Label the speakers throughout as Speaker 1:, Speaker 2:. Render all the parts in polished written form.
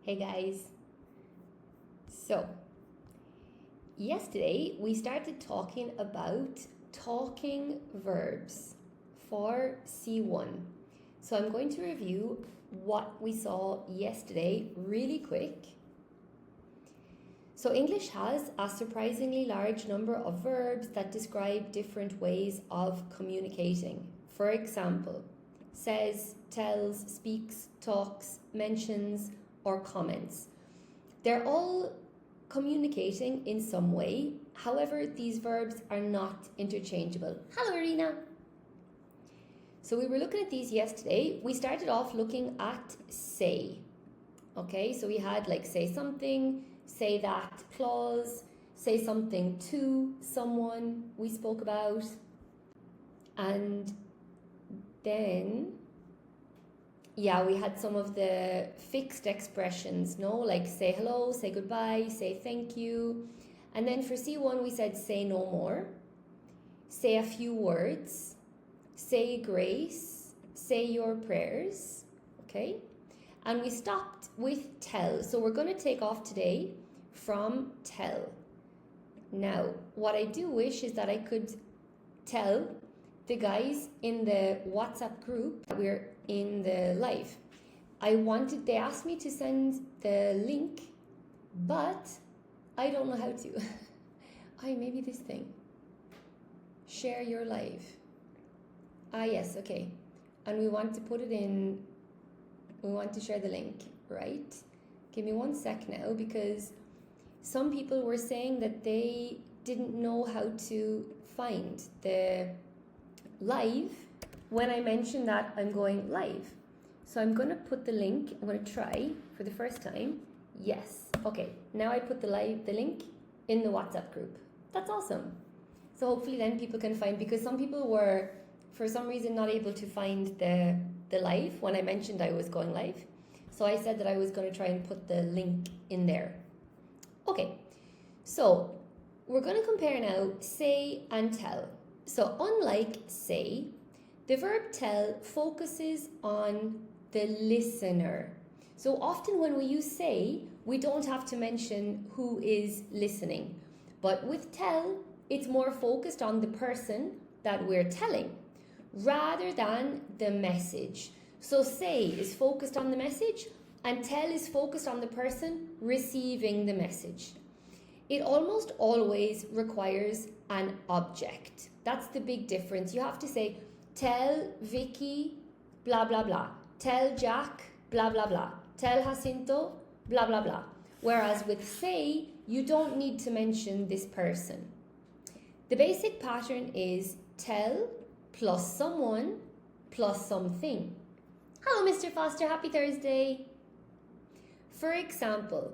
Speaker 1: Hey guys. So, yesterday we started talking about talking verbs for C1. So, I'm going to review what we saw yesterday really quick. So, English has a surprisingly large number of verbs that describe different ways of communicating. For example, says, tells, speaks, talks, mentions, or comments. They're all communicating in some way. However, these verbs are not interchangeable. Hello, Irina. So we were looking at these yesterday. We started off looking at say. Okay, so we had like say something, say that clause, say something to someone we spoke about. And then we had some of the fixed expressions, like say hello, say goodbye, say thank you. And then for C1, we said say no more, say a few words, say grace, say your prayers, okay? And we stopped with tell. So we're going to take off today from tell. Now, what I do wish is that I could tell the guys in the WhatsApp group that we're in the live. They asked me to send the link, but I don't know how to. Maybe this thing. Share your live. Yes, okay. And we want to put it in, we want to share the link, right? Give me 1 sec now, because some people were saying that they didn't know how to find the live when I mentioned that I'm going live. So I'm going to put the link. I'm going to try for the first time. Yes. Okay. Now I put the link in the WhatsApp group. That's awesome. So hopefully then people can find, because some people were for some reason not able to find the live when I mentioned I was going live. So I said that I was going to try and put the link in there. Okay. So we're going to compare now say and tell. So unlike say, the verb tell focuses on the listener. So often when we use say, we don't have to mention who is listening. But with tell, it's more focused on the person that we're telling rather than the message. So say is focused on the message and tell is focused on the person receiving the message. It almost always requires an object. That's the big difference. You have to say, tell Vicky, blah, blah, blah. Tell Jack, blah, blah, blah. Tell Jacinto, blah, blah, blah. Whereas with say, you don't need to mention this person. The basic pattern is tell plus someone plus something. Hello, Mr. Foster. Happy Thursday. For example,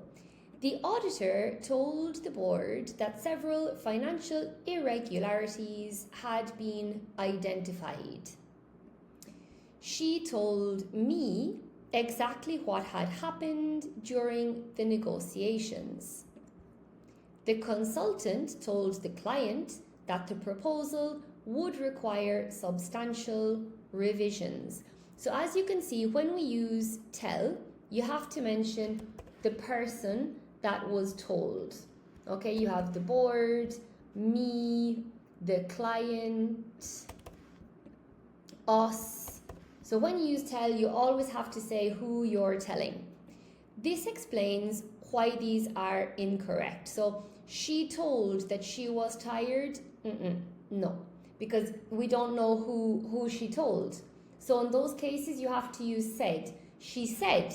Speaker 1: the auditor told the board that several financial irregularities had been identified. She told me exactly what had happened during the negotiations. The consultant told the client that the proposal would require substantial revisions. So as you can see, when we use tell, you have to mention the person that was told. Okay, you have the board, me, the client, us. So when you use tell, you always have to say who you're telling. This explains why these are incorrect. So she told that she was tired. No, because we don't know who she told. So in those cases, you have to use said. She said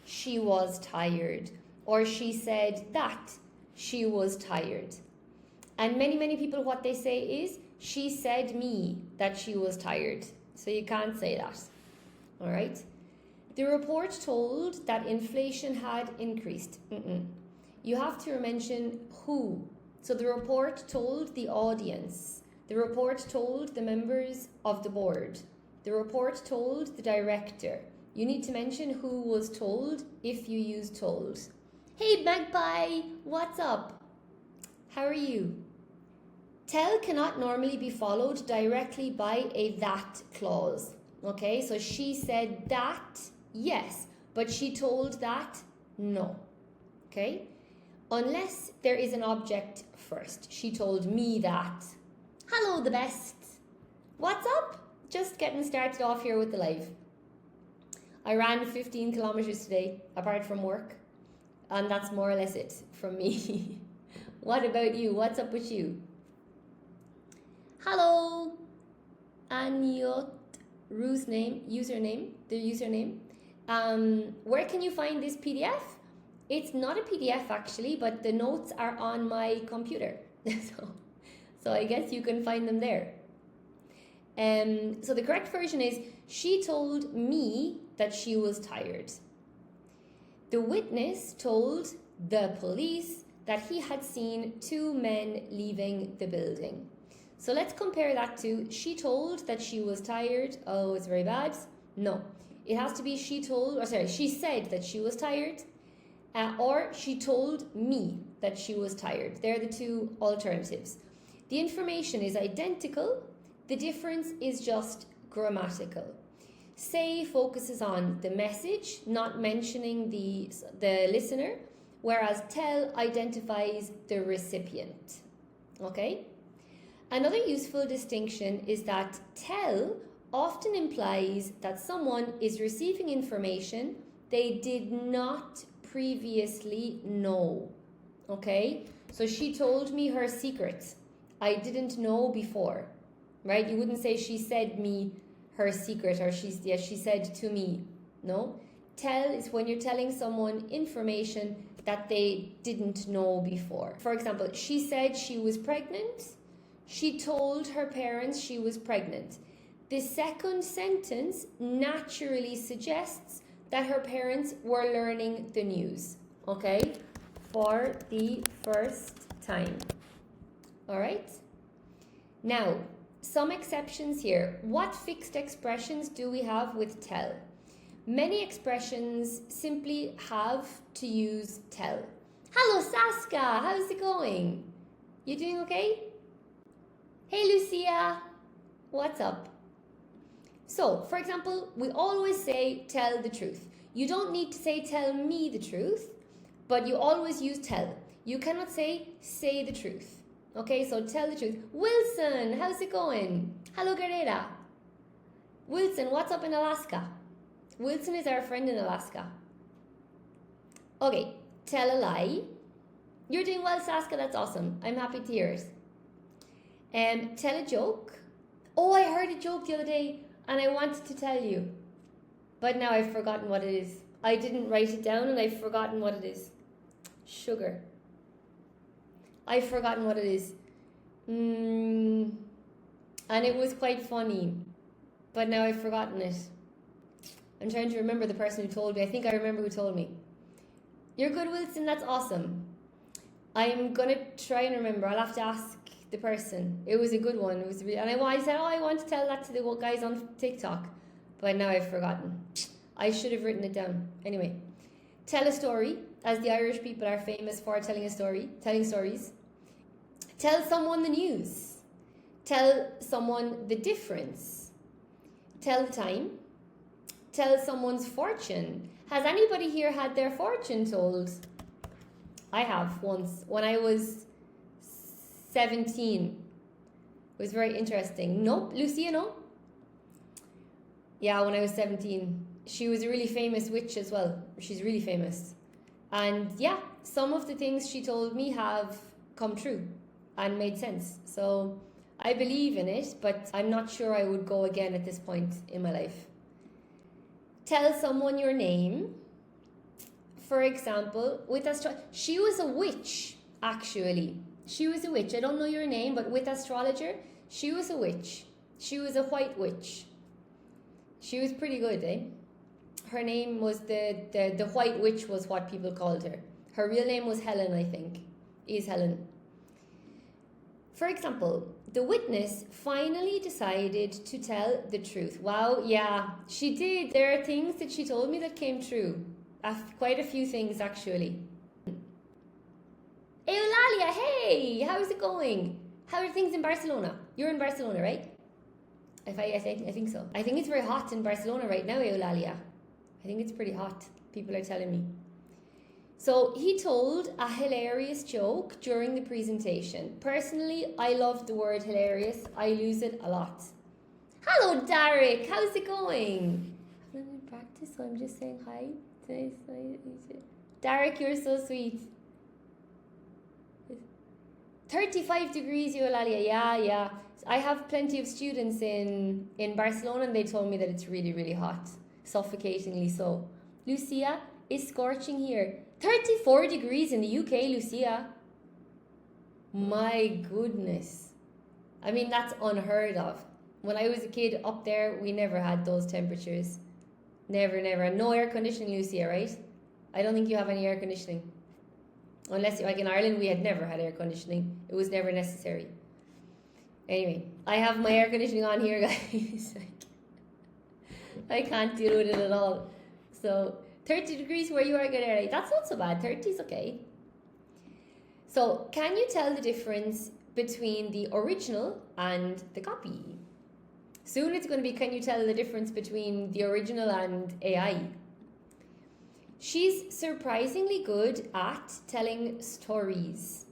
Speaker 1: she was tired. Or she said that she was tired. And many people, what they say is, she said me that she was tired. So you can't say that. All right. The report told that inflation had increased. You have to mention who. So the report told the audience. The report told the members of the board. The report told the director. You need to mention who was told if you use told. Hey Magpie, what's up? How are you? Tell cannot normally be followed directly by a that clause. Okay, so she said that, yes, but she told that, No. Okay? Unless there is an object first. She told me that. Hello, the best. What's up? Just getting started off here with the live. I ran 15 kilometers today, apart from work. And that's more or less it from me. What about you? What's up with you? Hello. Anyot. Rue's name, the username. Where can you find this PDF? It's not a PDF actually, but the notes are on my computer. so I guess you can find them there. So the correct version is, she told me that she was tired. The witness told the police that he had seen 2 men leaving the building. So let's compare that to, she told that she was tired. Oh, it's very bad. No, it has to be she said that she was tired, or she told me that she was tired. They're the 2 alternatives. The information is identical. The difference is just grammatical. Say focuses on the message, not mentioning the listener, whereas tell identifies the recipient. Okay? Another useful distinction is that tell often implies that someone is receiving information they did not previously know. Okay? So she told me her secret. I didn't know before. Right? You wouldn't say she said me her secret, or she said to me. No? Tell is when you're telling someone information that they didn't know before. For example, she said she was pregnant. She told her parents she was pregnant. The second sentence naturally suggests that her parents were learning the news, okay, for the first time. All right? Now, some exceptions here. What fixed expressions do we have with tell? Many expressions simply have to use tell. Hello, Saska. How's it going? You doing okay? Hey, Lucia. What's up? So, for example, we always say tell the truth. You don't need to say tell me the truth, but you always use tell. You cannot say the truth. Okay, so tell the truth. Wilson, how's it going? Hello, Guerrera. Wilson, what's up in Alaska? Wilson is our friend in Alaska. Okay, tell a lie. You're doing well, Saska. That's awesome. I'm happy to hear it. Tell a joke. Oh, I heard a joke the other day and I wanted to tell you, but now I've forgotten what it is. I didn't write it down and I've forgotten what it is. Sugar. I've forgotten what it is. And it was quite funny, but now I've forgotten it. I'm trying to remember the person who told me. I think I remember who told me. You're good, Wilson. That's awesome. I'm going to try and remember. I'll have to ask the person. It was a good one. It was really, and I said, I want to tell that to the guys on TikTok, but now I've forgotten. I should have written it down. Anyway, tell a story, as the Irish people are famous for telling stories. Tell someone the news. Tell someone the difference. Tell the time. Tell someone's fortune. Has anybody here had their fortune told? I have once when I was 17. It was very interesting. Nope, Lucia, no? Yeah, when I was 17. She was a really famous witch as well. She's really famous. And yeah, some of the things she told me have come true and made sense. So I believe in it, but I'm not sure I would go again at this point in my life. Tell someone your name. For example, she was a witch, actually. She was a witch. I don't know your name, but with astrologer, she was a witch. She was a white witch. She was pretty good, eh? Her name was the white witch was what people called her. Her real name was Helen, I think. Is Helen. For example, the witness finally decided to tell the truth. Wow, yeah, she did. There are things that she told me that came true. Quite a few things, actually. Eulalia, hey, how's it going? How are things in Barcelona? You're in Barcelona, right? I think so. I think it's very hot in Barcelona right now, Eulalia. I think it's pretty hot. People are telling me. So he told a hilarious joke during the presentation. Personally, I love the word hilarious. I use it a lot. Hello, Derek. How's it going? I'm in practice, so I'm just saying hi. Derek, you're so sweet. 35 degrees, Eulalia. Yeah. I have plenty of students in Barcelona, and they told me that it's really, really hot. Suffocatingly so. Lucia, it's scorching here. 34 degrees in the UK, Lucia. My goodness. I mean, that's unheard of. When I was a kid up there, we never had those temperatures. Never. No air conditioning, Lucia, right? I don't think you have any air conditioning. Unless, like in Ireland, we had never had air conditioning. It was never necessary. Anyway, I have my air conditioning on here, guys. I can't deal with it at all. So, 30 degrees where you are, good. That's not so bad. 30 is okay. So, can you tell the difference between the original and the copy? Soon it's going to be, can you tell the difference between the original and AI? She's surprisingly good at telling stories.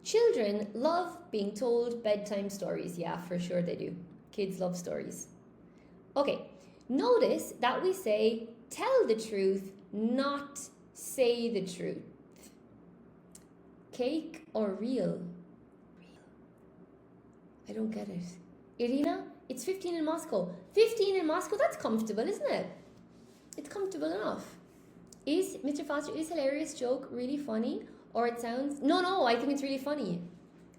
Speaker 1: Children love being told bedtime stories. Yeah, for sure they do. Kids love stories. Okay, notice that we say tell the truth, not say the truth. Cake or real? Real. I don't get it. Irina, it's 15 in Moscow. 15 in Moscow, that's comfortable, isn't it? It's comfortable enough. Is Mr. Foster, is hilarious joke really funny? Or it sounds... No, I think it's really funny.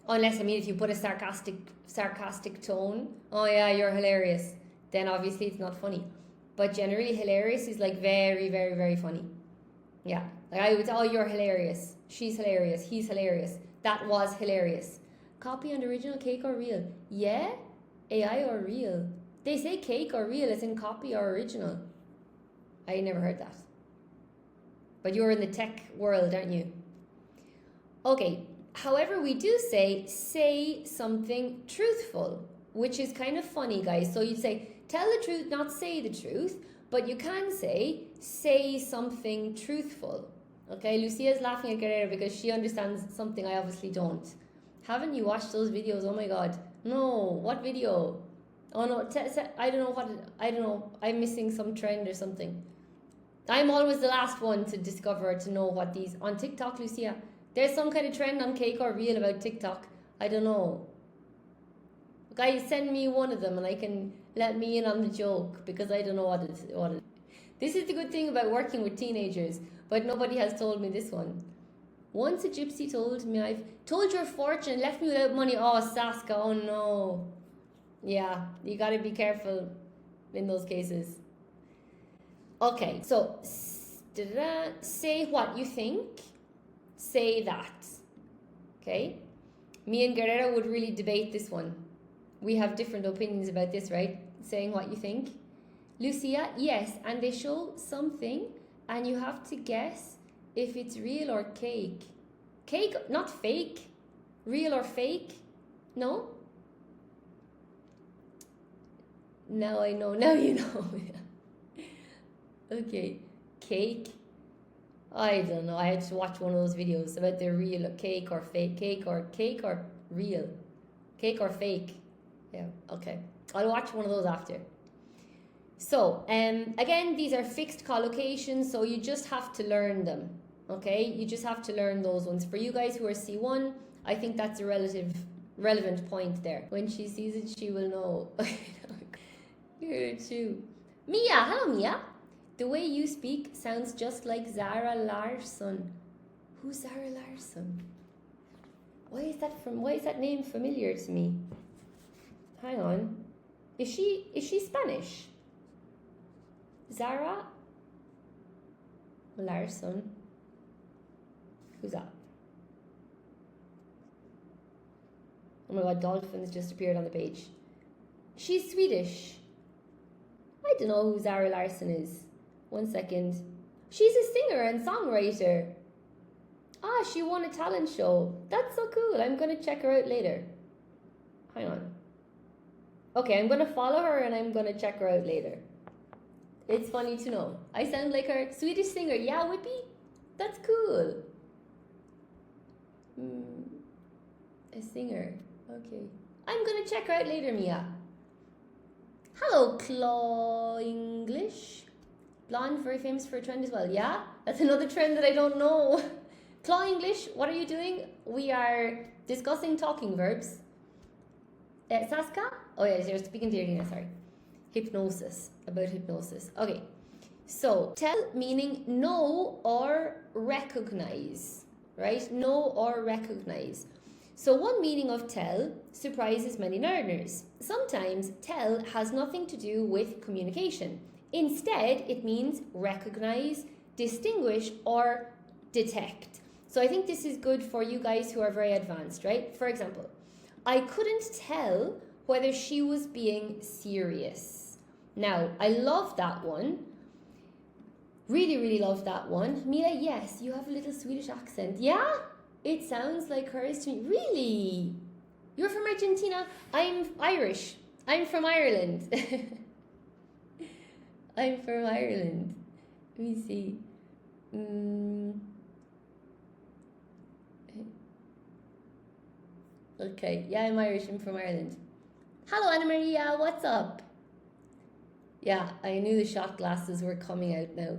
Speaker 1: Unless, I mean, if you put a sarcastic tone, oh yeah, you're hilarious, then obviously it's not funny. But generally, hilarious is like very, very, very funny. Yeah. Like I would say, oh, you're hilarious. She's hilarious. He's hilarious. That was hilarious. Copy and original, cake or real? Yeah? AI or real? They say cake or real as in copy or original. I never heard that. But you're in the tech world, aren't you? Okay. However, we do say something truthful, which is kind of funny, guys. So you'd say, tell the truth, not say the truth. But you can say something truthful. Okay, Lucia's laughing at Guerrero because she understands something I obviously don't. Haven't you watched those videos? Oh my God. No, what video? Oh no, I don't know. I'm missing some trend or something. I'm always the last one to discover, to know what these... On TikTok, Lucia, there's some kind of trend on cake or real about TikTok. I don't know. Guys, send me one of them and I can let me in on the joke because I don't know what it is. This is the good thing about working with teenagers, but nobody has told me this one. Once a gypsy told me, I've told your fortune and left me without money. Oh, Saska, oh no. Yeah, you got to be careful in those cases. Okay, so say what you think, say that. Okay? Me and Guerrero would really debate this one. We have different opinions about this, right? Saying what you think. Lucia, yes, and they show something and you have to guess if it's real or cake. Cake, not fake. Real or fake? No? Now I know. Now you know. Okay. Cake. I don't know. I had to watch one of those videos about the real cake or fake. Cake or real. Cake or fake. Yeah, okay. I'll watch one of those after. So, again, these are fixed collocations, so you just have to learn them. Okay? You just have to learn those ones. For you guys who are C1, I think that's a relevant point there. When she sees it, she will know. You're too. Mia, hello Mia. The way you speak sounds just like Zara Larsson. Who's Zara Larsson? Why is that name familiar to me? Hang on. Is she Spanish? Zara Larsson. Who's that? Oh my God, dolphins just appeared on the page. She's Swedish. I don't know who Zara Larsson is. 1 second. She's a singer and songwriter. Ah, she won a talent show. That's so cool. I'm going to check her out later. Hang on. Okay, I'm going to follow her and I'm going to check her out later. It's funny to know. I sound like her. Swedish singer. Yeah, Whippy? That's cool. A singer. Okay. I'm gonna check her out later, Mia. Hello, Claw English. Blonde, very famous for a trend as well. Yeah? That's another trend that I don't know. Claw English, what are you doing? We are discussing talking verbs. Saska? Oh yeah, you're speaking to Irina, sorry. Hypnosis. About hypnosis. Okay. So, tell meaning know or recognize. Right? Know or recognize. So one meaning of tell surprises many learners. Sometimes tell has nothing to do with communication. Instead, it means recognize, distinguish, or detect. So I think this is good for you guys who are very advanced, right? For example, I couldn't tell whether she was being serious. Now, I love that one. Really, really love that one. Mila, yes, you have a little Swedish accent. Yeah? It sounds like hers to me. Really? You're from Argentina? I'm Irish. I'm from Ireland. I'm from Ireland. Let me see. Okay, yeah, I'm Irish. I'm from Ireland. Hello, Anna Maria. What's up? Yeah, I knew the shot glasses were coming out now.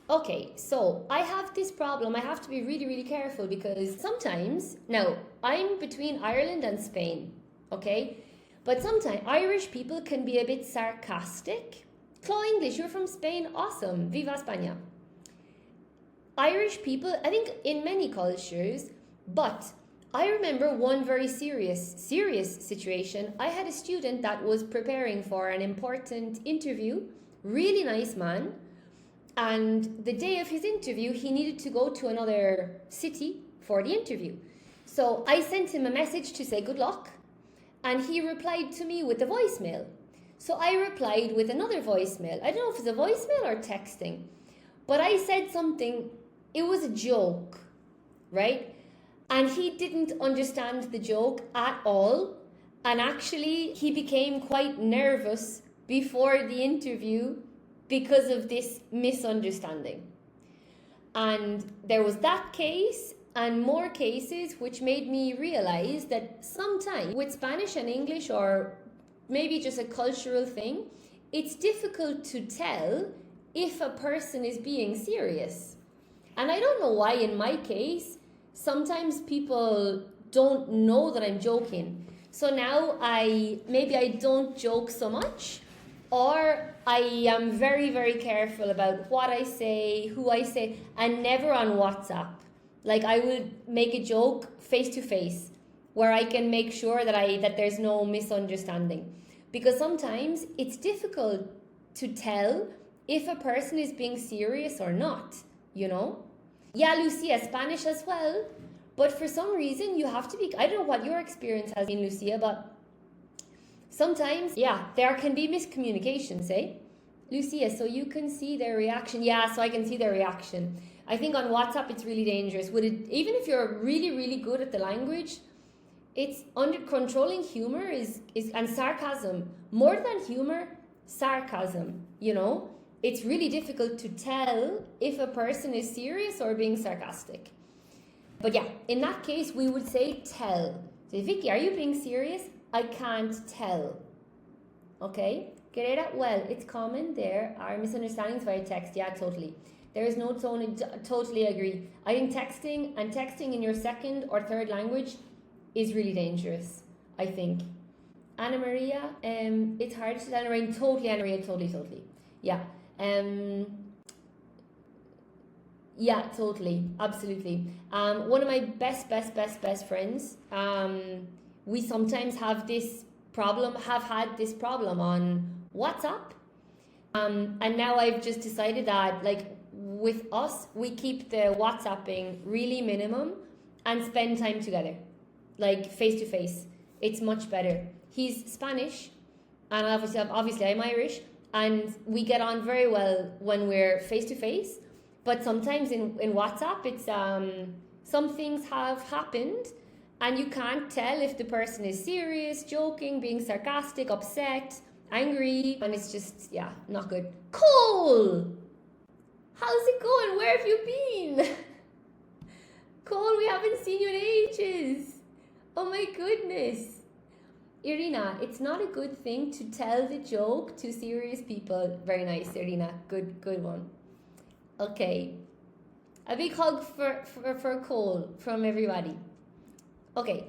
Speaker 1: Okay, so I have this problem. I have to be really, really careful because sometimes, now, I'm between Ireland and Spain, okay? But sometimes Irish people can be a bit sarcastic. Claw English, you're from Spain, awesome. Viva España. Irish people, I think in many cultures, but I remember one very serious situation. I had a student that was preparing for an important interview, really nice man. And the day of his interview, he needed to go to another city for the interview. So I sent him a message to say good luck. And he replied to me with a voicemail. So I replied with another voicemail. I don't know if it's a voicemail or texting. But I said something, it was a joke, right? And he didn't understand the joke at all. And actually, he became quite nervous before the interview because of this misunderstanding. And there was that case and more cases which made me realize that sometimes with Spanish and English, or maybe just a cultural thing, it's difficult to tell if a person is being serious. And I don't know why in my case, sometimes people don't know that I'm joking. So now maybe I don't joke so much, or I am very, very careful about what I say, who I say, and never on WhatsApp. Like I would make a joke face to face where I can make sure that there's no misunderstanding. Because sometimes it's difficult to tell if a person is being serious or not, you know? Yeah, Lucia, Spanish as well. But for some reason you have to be, I don't know what your experience has been, Lucia, but sometimes, yeah, there can be miscommunications, eh? Lucia, so you can see their reaction. Yeah, so I can see their reaction. I think on WhatsApp it's really dangerous. Even if you're really, really good at the language, it's under controlling humor is and sarcasm. More than humor, sarcasm, you know? It's really difficult to tell if a person is serious or being sarcastic. But yeah, in that case, we would say tell. So Vicky, are you being serious? I can't tell. Okay? Querida, well, it's common. There are misunderstandings via text. Yeah, totally. There is no tone. Totally agree. I think texting in your second or third language is really dangerous, I think. Anna Maria, it's hard to tell. Totally, Anna Maria, totally. Yeah. Yeah, totally. Absolutely. One of my best friends, we sometimes have had this problem on WhatsApp. And now I've just decided that, like, with us, we keep the WhatsApping really minimum and spend time together, like face to face. It's much better. He's Spanish, and obviously I'm Irish, and we get on very well when we're face to face. But sometimes in WhatsApp, it's some things have happened, and you can't tell if the person is serious, joking, being sarcastic, upset, angry, and it's just, yeah, not good. Cool! How's it going? Where have you been? Cole, we haven't seen you in ages. Oh my goodness. Irina, it's not a good thing to tell the joke to serious people. Very nice, Irina. Good one. Okay. A big hug for Cole from everybody. Okay.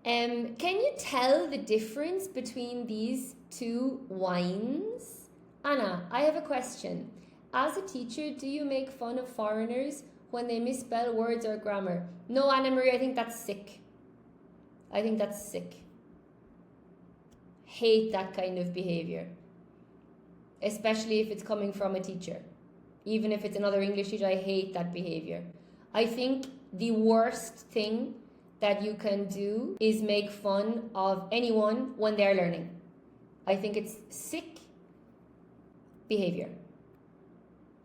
Speaker 1: Can you tell the difference between these two wines? Anna, I have a question. As a teacher, do you make fun of foreigners when they misspell words or grammar? No, Anna Marie, I think that's sick. I think that's sick. Hate that kind of behavior. Especially if it's coming from a teacher. Even if it's another English teacher, I hate that behavior. I think the worst thing that you can do is make fun of anyone when they're learning. I think it's sick behavior.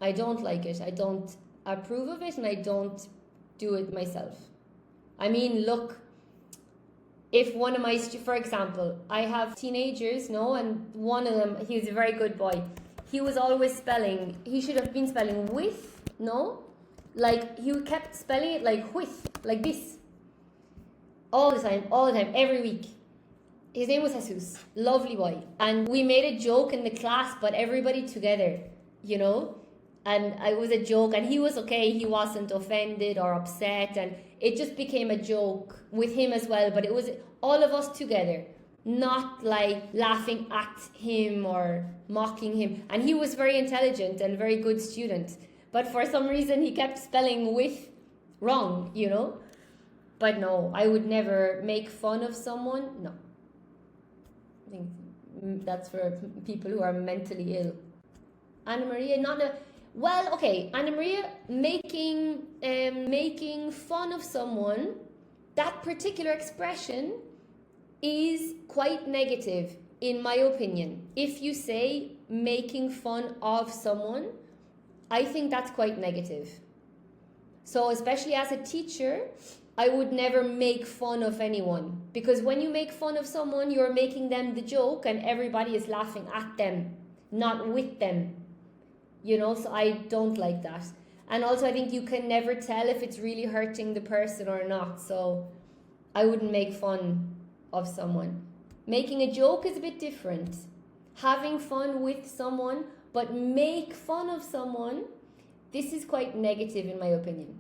Speaker 1: I don't like it. I don't approve of it, and I don't do it myself. I mean, look, if one of my, for example, I have teenagers, no, and one of them, he's a very good boy. He was always spelling, he should have been spelling with, no? Like, he kept spelling it like with, like this. All the time, every week. His name was Jesus, lovely boy. And we made a joke in the class, but everybody together, you know? And it was a joke, and he was okay, he wasn't offended or upset, and it just became a joke with him as well, but it was all of us together, not like laughing at him or mocking him. And he was very intelligent and very good student, but for some reason he kept spelling with wrong, you know? But no, I would never make fun of someone, no. I think that's for people who are mentally ill. Anna Maria, not a... Well, okay, Anna Maria, making fun of someone, that particular expression is quite negative, in my opinion. If you say making fun of someone, I think that's quite negative. So especially as a teacher, I would never make fun of anyone, because when you make fun of someone, you're making them the joke and everybody is laughing at them, not with them. You know, so I don't like that. And also I think you can never tell if it's really hurting the person or not. So I wouldn't make fun of someone. Making a joke is a bit different. Having fun with someone, but make fun of someone, this is quite negative in my opinion.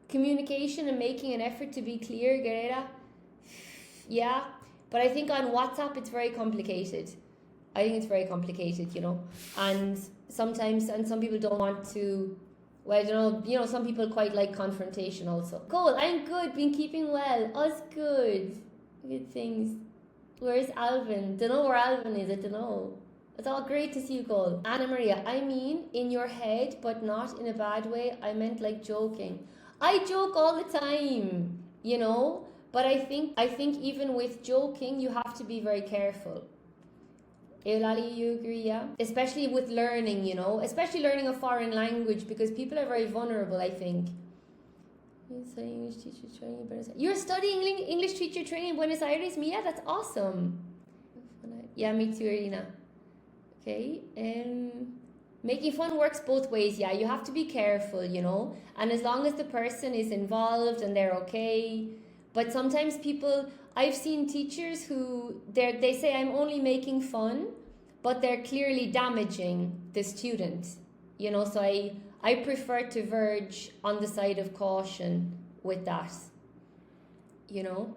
Speaker 1: Communication and making an effort to be clear, Guerrera. Yeah, but I think on WhatsApp it's very complicated. I think it's very complicated, you know. And sometimes, and some people don't want to, well, I don't know, you know, some people quite like confrontation also. Cool, I'm good, been keeping well. Us good. Good things. Where's Alvin? Don't know where Alvin is, I don't know. It's all great to see you, Cole. Anna Maria, I mean in your head, but not in a bad way. I meant like joking. I joke all the time, you know. But I think even with joking, you have to be very careful. Eulali, you agree, yeah? Especially with learning, you know? Especially learning a foreign language, because people are very vulnerable, I think. You're studying English teacher training in Buenos Aires. You're studying English teacher training in Buenos Aires, Mia? That's awesome. Yeah, me too, Irina. Okay. Making fun works both ways, yeah. You have to be careful, you know? And as long as the person is involved and they're okay... But sometimes people, I've seen teachers who, they say I'm only making fun, but they're clearly damaging the student. You know, so I prefer to verge on the side of caution with that. You know?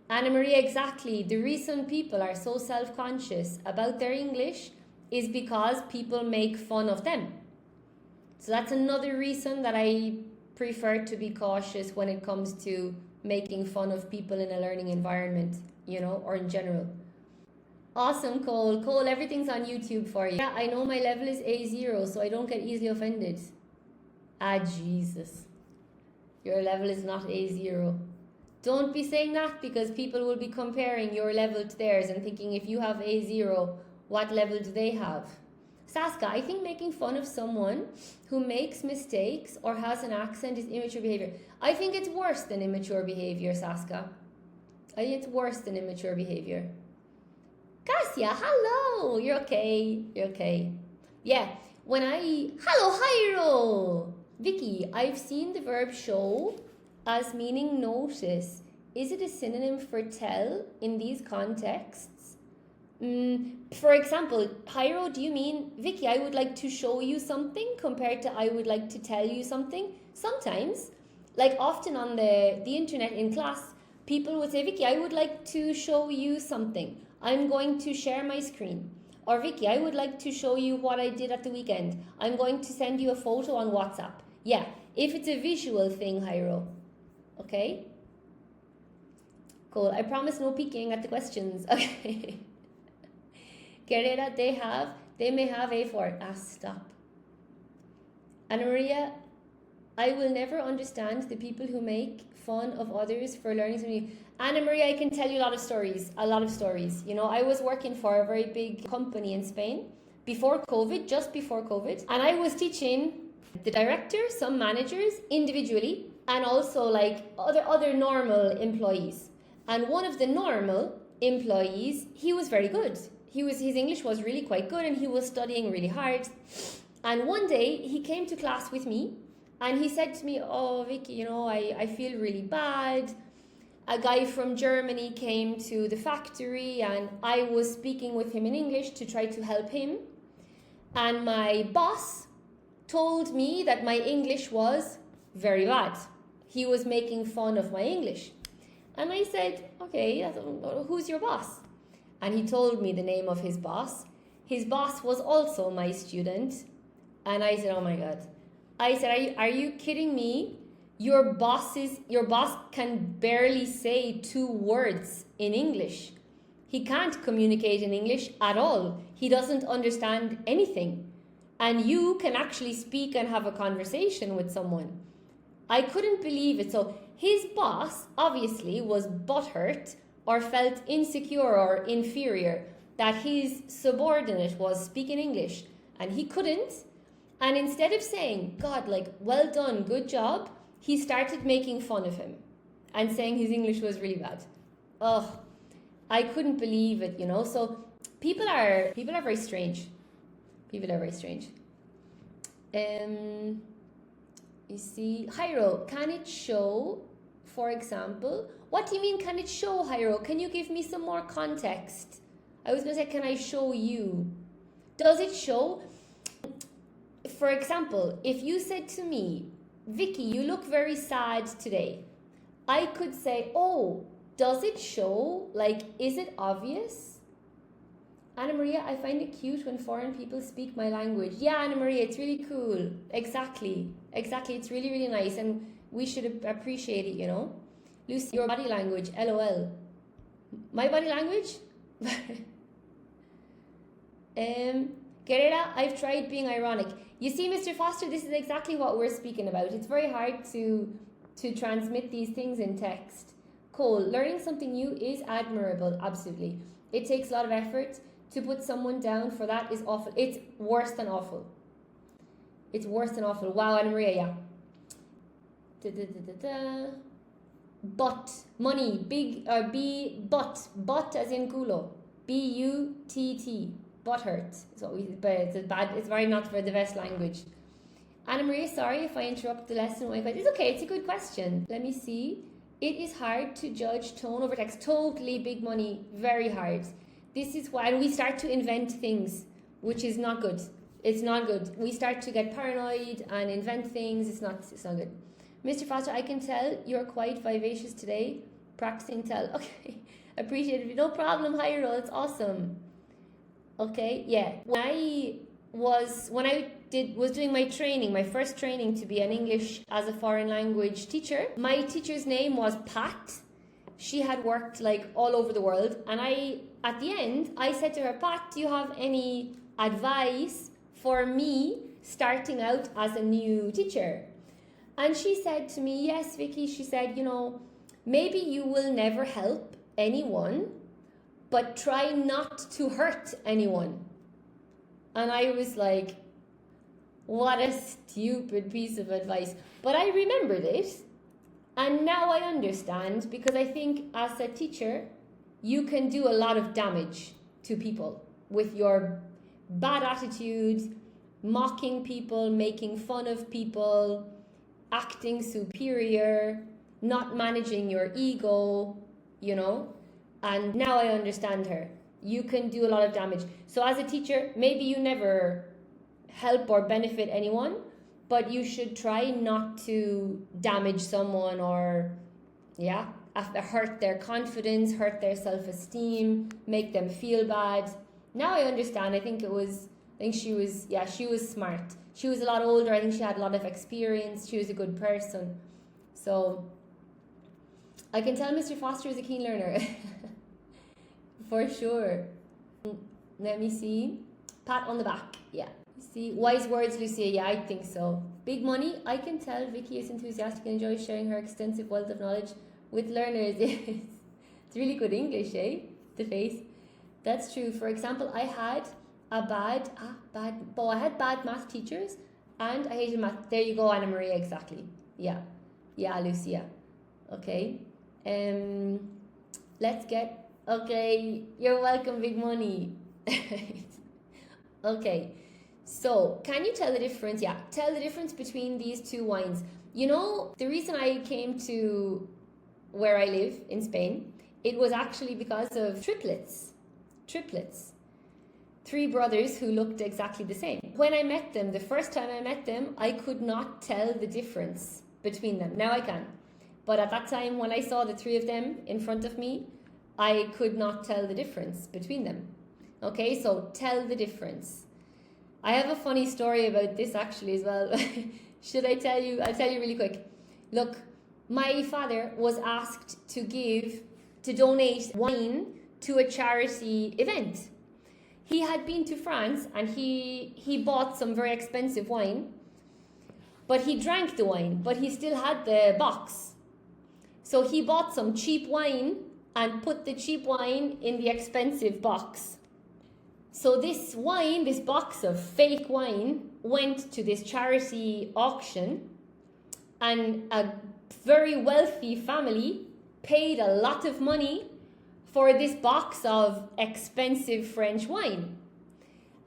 Speaker 1: Anna Maria, exactly. The reason people are so self-conscious about their English is because people make fun of them. So that's another reason that I prefer to be cautious when it comes to making fun of people in a learning environment, you know, or in general. Awesome, Cole. Cole, everything's on YouTube for you. Yeah, I know my level is A0, so I don't get easily offended. Ah, Jesus. Your level is not A0. Don't be saying that, because people will be comparing your level to theirs and thinking if you have A0, what level do they have? Saska, I think making fun of someone who makes mistakes or has an accent is immature behavior. I think it's worse than immature behavior, Saska. I think it's worse than immature behavior. Cassia, hello. You're okay. You're okay. Yeah. Hello, Hyro. Vicky, I've seen the verb show as meaning notice. Is it a synonym for tell in these contexts? For example, Hyro, do you mean, Vicky, I would like to show you something compared to I would like to tell you something? Sometimes, like often on the internet in class, people would say, Vicky, I would like to show you something. I'm going to share my screen. Or Vicky, I would like to show you what I did at the weekend. I'm going to send you a photo on WhatsApp. Yeah, if it's a visual thing, Hyro. Okay? Cool. I promise no peeking at the questions. Okay. Guerrera, they may have a for it. Stop. Anna Maria, I will never understand the people who make fun of others for learning something. Anna Maria, I can tell you a lot of stories. You know, I was working for a very big company in Spain before COVID, just before COVID. And I was teaching the director, some managers individually, and also like other normal employees. And one of the normal employees, he was very good. His English was really quite good and he was studying really hard. And one day he came to class with me and he said to me, oh, Vicky, you know, I feel really bad. A guy from Germany came to the factory and I was speaking with him in English to try to help him. And my boss told me that my English was very bad. He was making fun of my English. And I said, okay, who's your boss? And he told me the name of his boss. His boss was also my student. And I said, oh my God. I said, are you kidding me? Your boss can barely say 2 words in English. He can't communicate in English at all. He doesn't understand anything. And you can actually speak and have a conversation with someone. I couldn't believe it. So his boss obviously was butthurt or felt insecure or inferior that his subordinate was speaking English and he couldn't. And instead of saying, God, like, well done, good job, he started making fun of him and saying his English was really bad. Oh, I couldn't believe it, you know. So people are very strange. People are very strange. You see, Hyro, can it show, for example, what do you mean can it show, Hyro? Can you give me some more context? I was going to say, can I show you? Does it show? For example, if you said to me, Vicky, you look very sad today, I could say, oh, does it show? Like, is it obvious? Anna Maria, I find it cute when foreign people speak my language. Yeah, Anna Maria, it's really cool. Exactly. It's really, really nice. And we should appreciate it, you know. Lucy, your body language, LOL. My body language? Guerrera, I've tried being ironic. You see, Mr. Foster, this is exactly what we're speaking about. It's very hard to transmit these things in text. Cole, learning something new is admirable, absolutely. It takes a lot of effort. To put someone down for that is awful. It's worse than awful. It's worse than awful. Wow, Anna Maria, yeah. But, money, big, but as in culo. B-U-T-T. Butthurt. But it's very not for the best language. Anna Maria, sorry if I interrupt the lesson. It's okay, it's a good question. Let me see. It is hard to judge tone over text. Totally, big money, very hard. This is why we start to invent things, which is not good. It's not good. We start to get paranoid and invent things. It's not good. Mr. Foster, I can tell you're quite vivacious today. Practicing tell. Okay, appreciate it. No problem, Hyro. It's awesome. Okay, yeah. When I was doing my training, my first training to be an English as a foreign language teacher, my teacher's name was Pat. She had worked like all over the world, and at the end I said to her, Pat, do you have any advice for me starting out as a new teacher? And she said to me, yes, Vicky, she said, you know, maybe you will never help anyone, but try not to hurt anyone. And I was like, what a stupid piece of advice. But I remembered it. And now I understand, because I think as a teacher, you can do a lot of damage to people with your bad attitude, mocking people, making fun of people, acting superior, not managing your ego, you know. And now I understand her. You can do a lot of damage. So as a teacher, maybe you never help or benefit anyone, but you should try not to damage someone or, hurt their confidence, hurt their self-esteem, make them feel bad. Now I understand. I think she was smart. She was a lot older. I think she had a lot of experience. She was a good person. So I can tell Mr. Foster is a keen learner. For sure. Let me see. Pat on the back. Yeah. See, wise words, Lucia. Yeah, I think so. Big money. I can tell Vicky is enthusiastic and enjoys sharing her extensive wealth of knowledge with learners. It's really good English, eh? The face. That's true. For example, I had bad math teachers and I hated math. There you go, Anna Maria, exactly. Yeah, Lucia. Okay. Okay, you're welcome, Big Money. Okay. So, can you tell the difference? Yeah, tell the difference between these two wines. You know, the reason I came to where I live in Spain, it was actually because of triplets. 3 brothers who looked exactly the same. When I met them, the first time I met them, I could not tell the difference between them. Now I can. But at that time, when I saw the 3 of them in front of me, I could not tell the difference between them. Okay, so tell the difference. I have a funny story about this actually as well. Should I tell you? I'll tell you really quick. Look, my father was asked to donate wine to a charity event. He had been to France and he bought some very expensive wine, but he drank the wine, but he still had the box. So he bought some cheap wine and put the cheap wine in the expensive box. So this box of fake wine, went to this charity auction, and a very wealthy family paid a lot of money for this box of expensive French wine.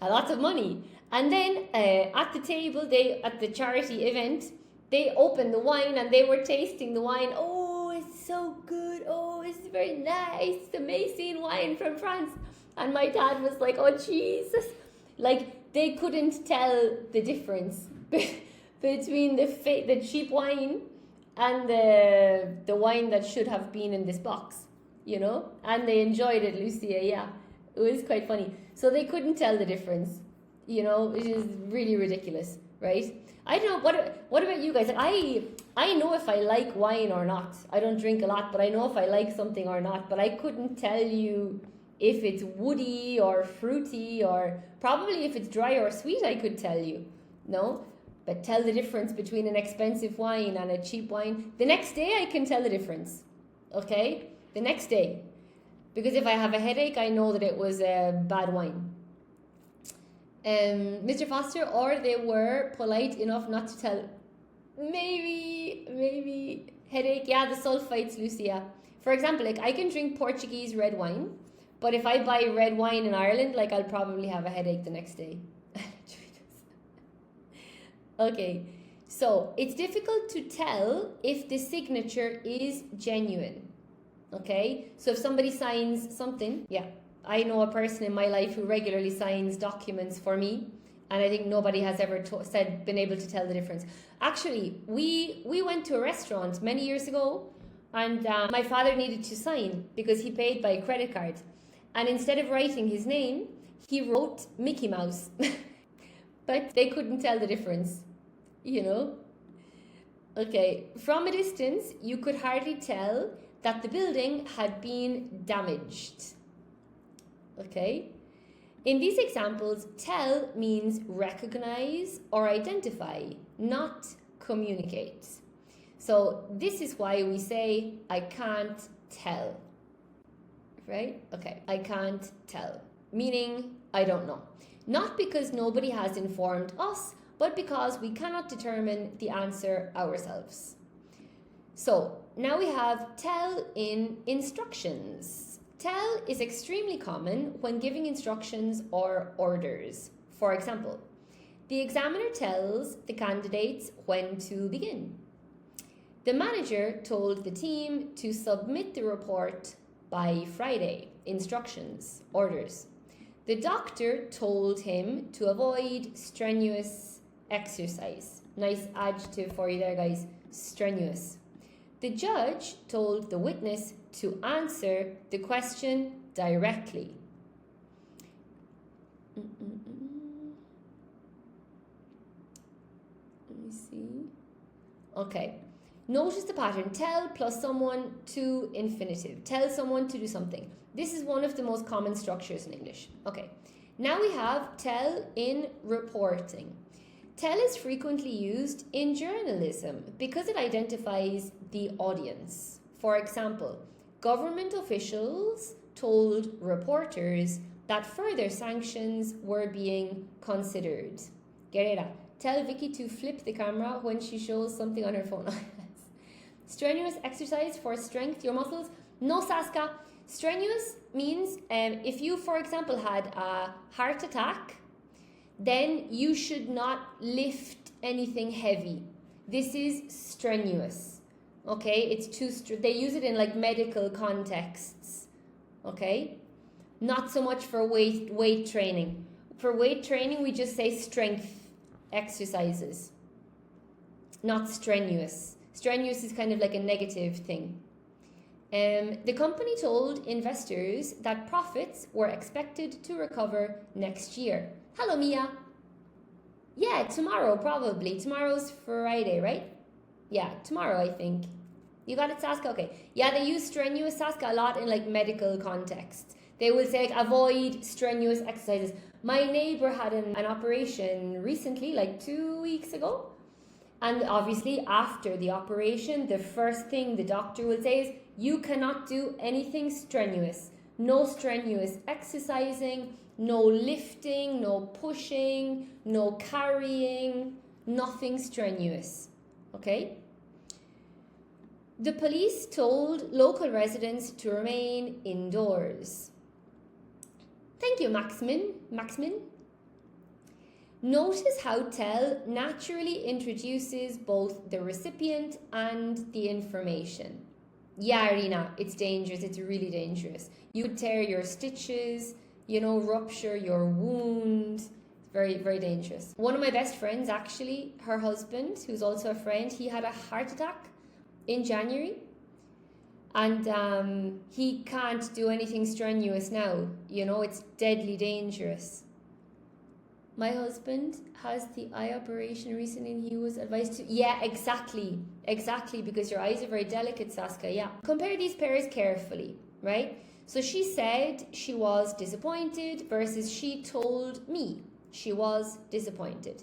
Speaker 1: A lot of money. And then at the table, at the charity event, they opened the wine and they were tasting the wine. Oh, it's so good. Oh, it's very nice. It's amazing wine from France. And my dad was like, oh, Jesus. Like, they couldn't tell the difference between the cheap wine and the wine that should have been in this box, you know? And they enjoyed it, Lucia, yeah. It was quite funny. So they couldn't tell the difference, you know, which is really ridiculous, right? I don't know, what about you guys? I know if I like wine or not. I don't drink a lot, but I know if I like something or not. But I couldn't tell you if it's woody or fruity, or probably if it's dry or sweet, I could tell you, no? But tell the difference between an expensive wine and a cheap wine. The next day I can tell the difference, okay? The next day. Because if I have a headache, I know that it was a bad wine. Mr. Foster, or they were polite enough not to tell. Maybe headache. Yeah, the sulfites, Lucia. For example, like I can drink Portuguese red wine, but if I buy red wine in Ireland, like I'll probably have a headache the next day. Okay, so it's difficult to tell if the signature is genuine. Okay, so if somebody signs something, yeah. I know a person in my life who regularly signs documents for me, and I think nobody has ever been able to tell the difference. Actually, we went to a restaurant many years ago, and my father needed to sign because he paid by credit card. And instead of writing his name, he wrote Mickey Mouse. But they couldn't tell the difference, you know? Okay, from a distance, you could hardly tell that the building had been damaged. Okay? In these examples, tell means recognize or identify, not communicate. So this is why we say, I can't tell. Right? Okay, I can't tell. Meaning, I don't know. Not because nobody has informed us, but because we cannot determine the answer ourselves. So, now we have tell in instructions. Tell is extremely common when giving instructions or orders. For example, the examiner tells the candidates when to begin. The manager told the team to submit the report by Friday. Instructions, orders. The doctor told him to avoid strenuous exercise. Nice adjective for you there, guys. Strenuous. The judge told the witness to answer the question directly. Let me see. Okay. Notice the pattern. Tell plus someone to infinitive. Tell someone to do something. This is one of the most common structures in English. Okay. Now we have tell in reporting. Tell is frequently used in journalism because it identifies the audience. For example, government officials told reporters that further sanctions were being considered. Guerrera, tell Vicky to flip the camera when she shows something on her phone. Strenuous exercise for strength your muscles. No, Saska. Strenuous means if you, for example, had a heart attack, then you should not lift anything heavy. This is strenuous. Okay, it's too. They use it in like medical contexts. Okay, not so much for weight training. For weight training, we just say strength exercises, not strenuous. Strenuous is kind of like a negative thing. The company told investors that profits were expected to recover next year. Hello, Mia. Yeah, tomorrow probably. Tomorrow's Friday, right? Yeah, tomorrow I think. You got it, Saska? Okay. Yeah, they use strenuous, Saska, a lot in like medical contexts. They will say like, avoid strenuous exercises. My neighbor had an operation recently, like 2 weeks ago. And obviously after the operation, the first thing the doctor will say is, you cannot do anything strenuous. No strenuous exercising, no lifting, no pushing, no carrying, nothing strenuous. Okay? The police told local residents to remain indoors. Thank you, Maximin. Notice how tell naturally introduces both the recipient and the information. Yeah, Irina, it's dangerous. It's really dangerous. You could tear your stitches, rupture your wound. It's very, very dangerous. One of my best friends, actually, her husband, who's also a friend, he had a heart attack in January. And he can't do anything strenuous now. It's deadly dangerous. My husband has the eye operation recently and he was advised to... Yeah, exactly, because your eyes are very delicate, Saska, yeah. Compare these pairs carefully, right? So she said she was disappointed versus she told me she was disappointed.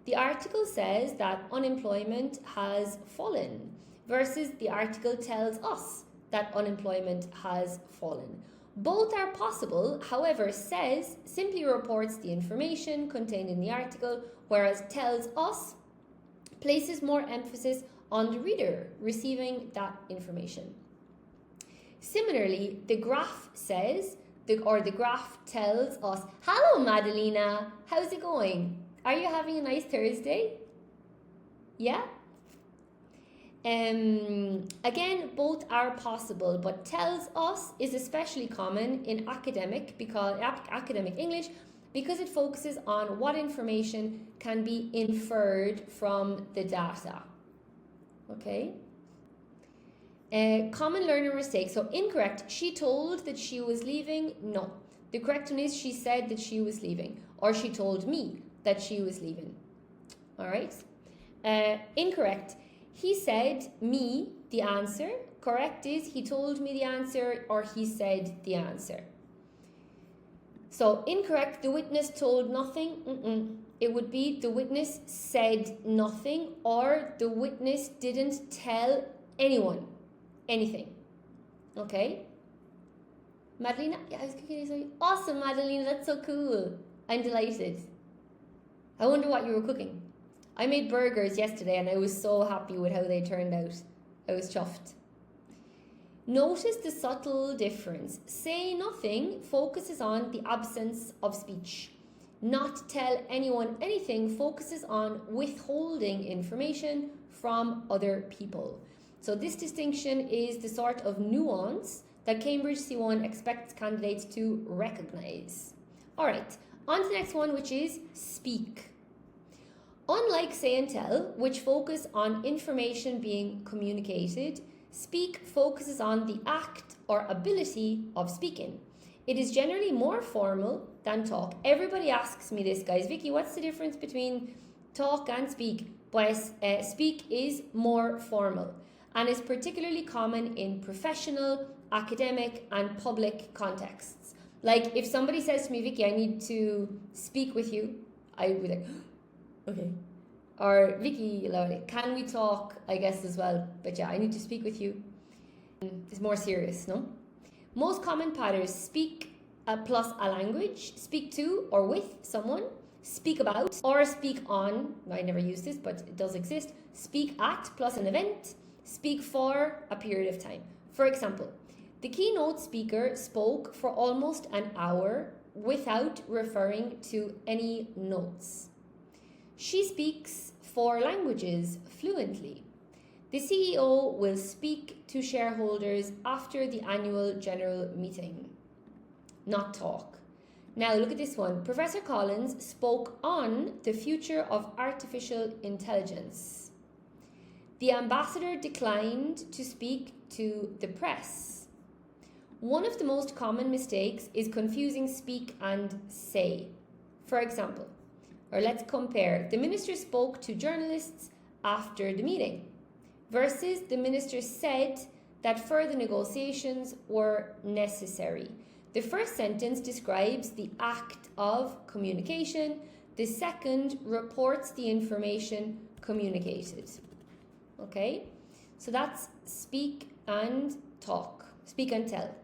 Speaker 1: The article says that unemployment has fallen versus the article tells us that unemployment has fallen. Both are possible, however, says simply reports the information contained in the article, whereas tells us places more emphasis on the reader receiving that information. Similarly, the graph says, the graph tells us, hello Madalena, how's it going? Are you having a nice Thursday? Yeah? Again, both are possible, but tells us is especially common in academic English because it focuses on what information can be inferred from the data. Okay? Common learner mistake. So incorrect. She told that she was leaving. No. The correct one is she said that she was leaving, or she told me that she was leaving. All right? Incorrect. He said me the answer. Correct is he told me the answer or he said the answer. So incorrect, the witness told nothing. It would be the witness said nothing or the witness didn't tell anyone anything. Okay? Madalena, yeah, I was cooking something. Awesome, Madalena, that's so cool. I'm delighted. I wonder what you were cooking. I made burgers yesterday and I was so happy with how they turned out. I was chuffed. Notice the subtle difference. Say nothing focuses on the absence of speech. Not tell anyone anything focuses on withholding information from other people. So this distinction is the sort of nuance that Cambridge C1 expects candidates to recognize. All right, on to the next one, which is speak. Unlike say and tell, which focus on information being communicated, speak focuses on the act or ability of speaking. It is generally more formal than talk. Everybody asks me this, guys. Vicky, what's the difference between talk and speak? Pues speak is more formal and is particularly common in professional, academic, and public contexts. Like if somebody says to me, Vicky, I need to speak with you, I would be like, okay. Or Vicky, can we talk? I guess as well. But yeah, I need to speak with you. It's more serious, no? Most common patterns: speak plus a language, speak to or with someone, speak about or speak on. I never use this, but it does exist. Speak at plus an event, speak for a period of time. For example, the keynote speaker spoke for almost an hour without referring to any notes. She speaks 4 languages fluently. The CEO will speak to shareholders after the annual general meeting. Not talk. Now look at this one. Professor Collins spoke on the future of artificial intelligence. The ambassador declined to speak to the press. One of the most common mistakes is confusing speak and say. For example, or let's compare, the minister spoke to journalists after the meeting versus the minister said that further negotiations were necessary. The first sentence describes the act of communication. The second reports the information communicated. Okay, so that's speak and talk, speak and tell,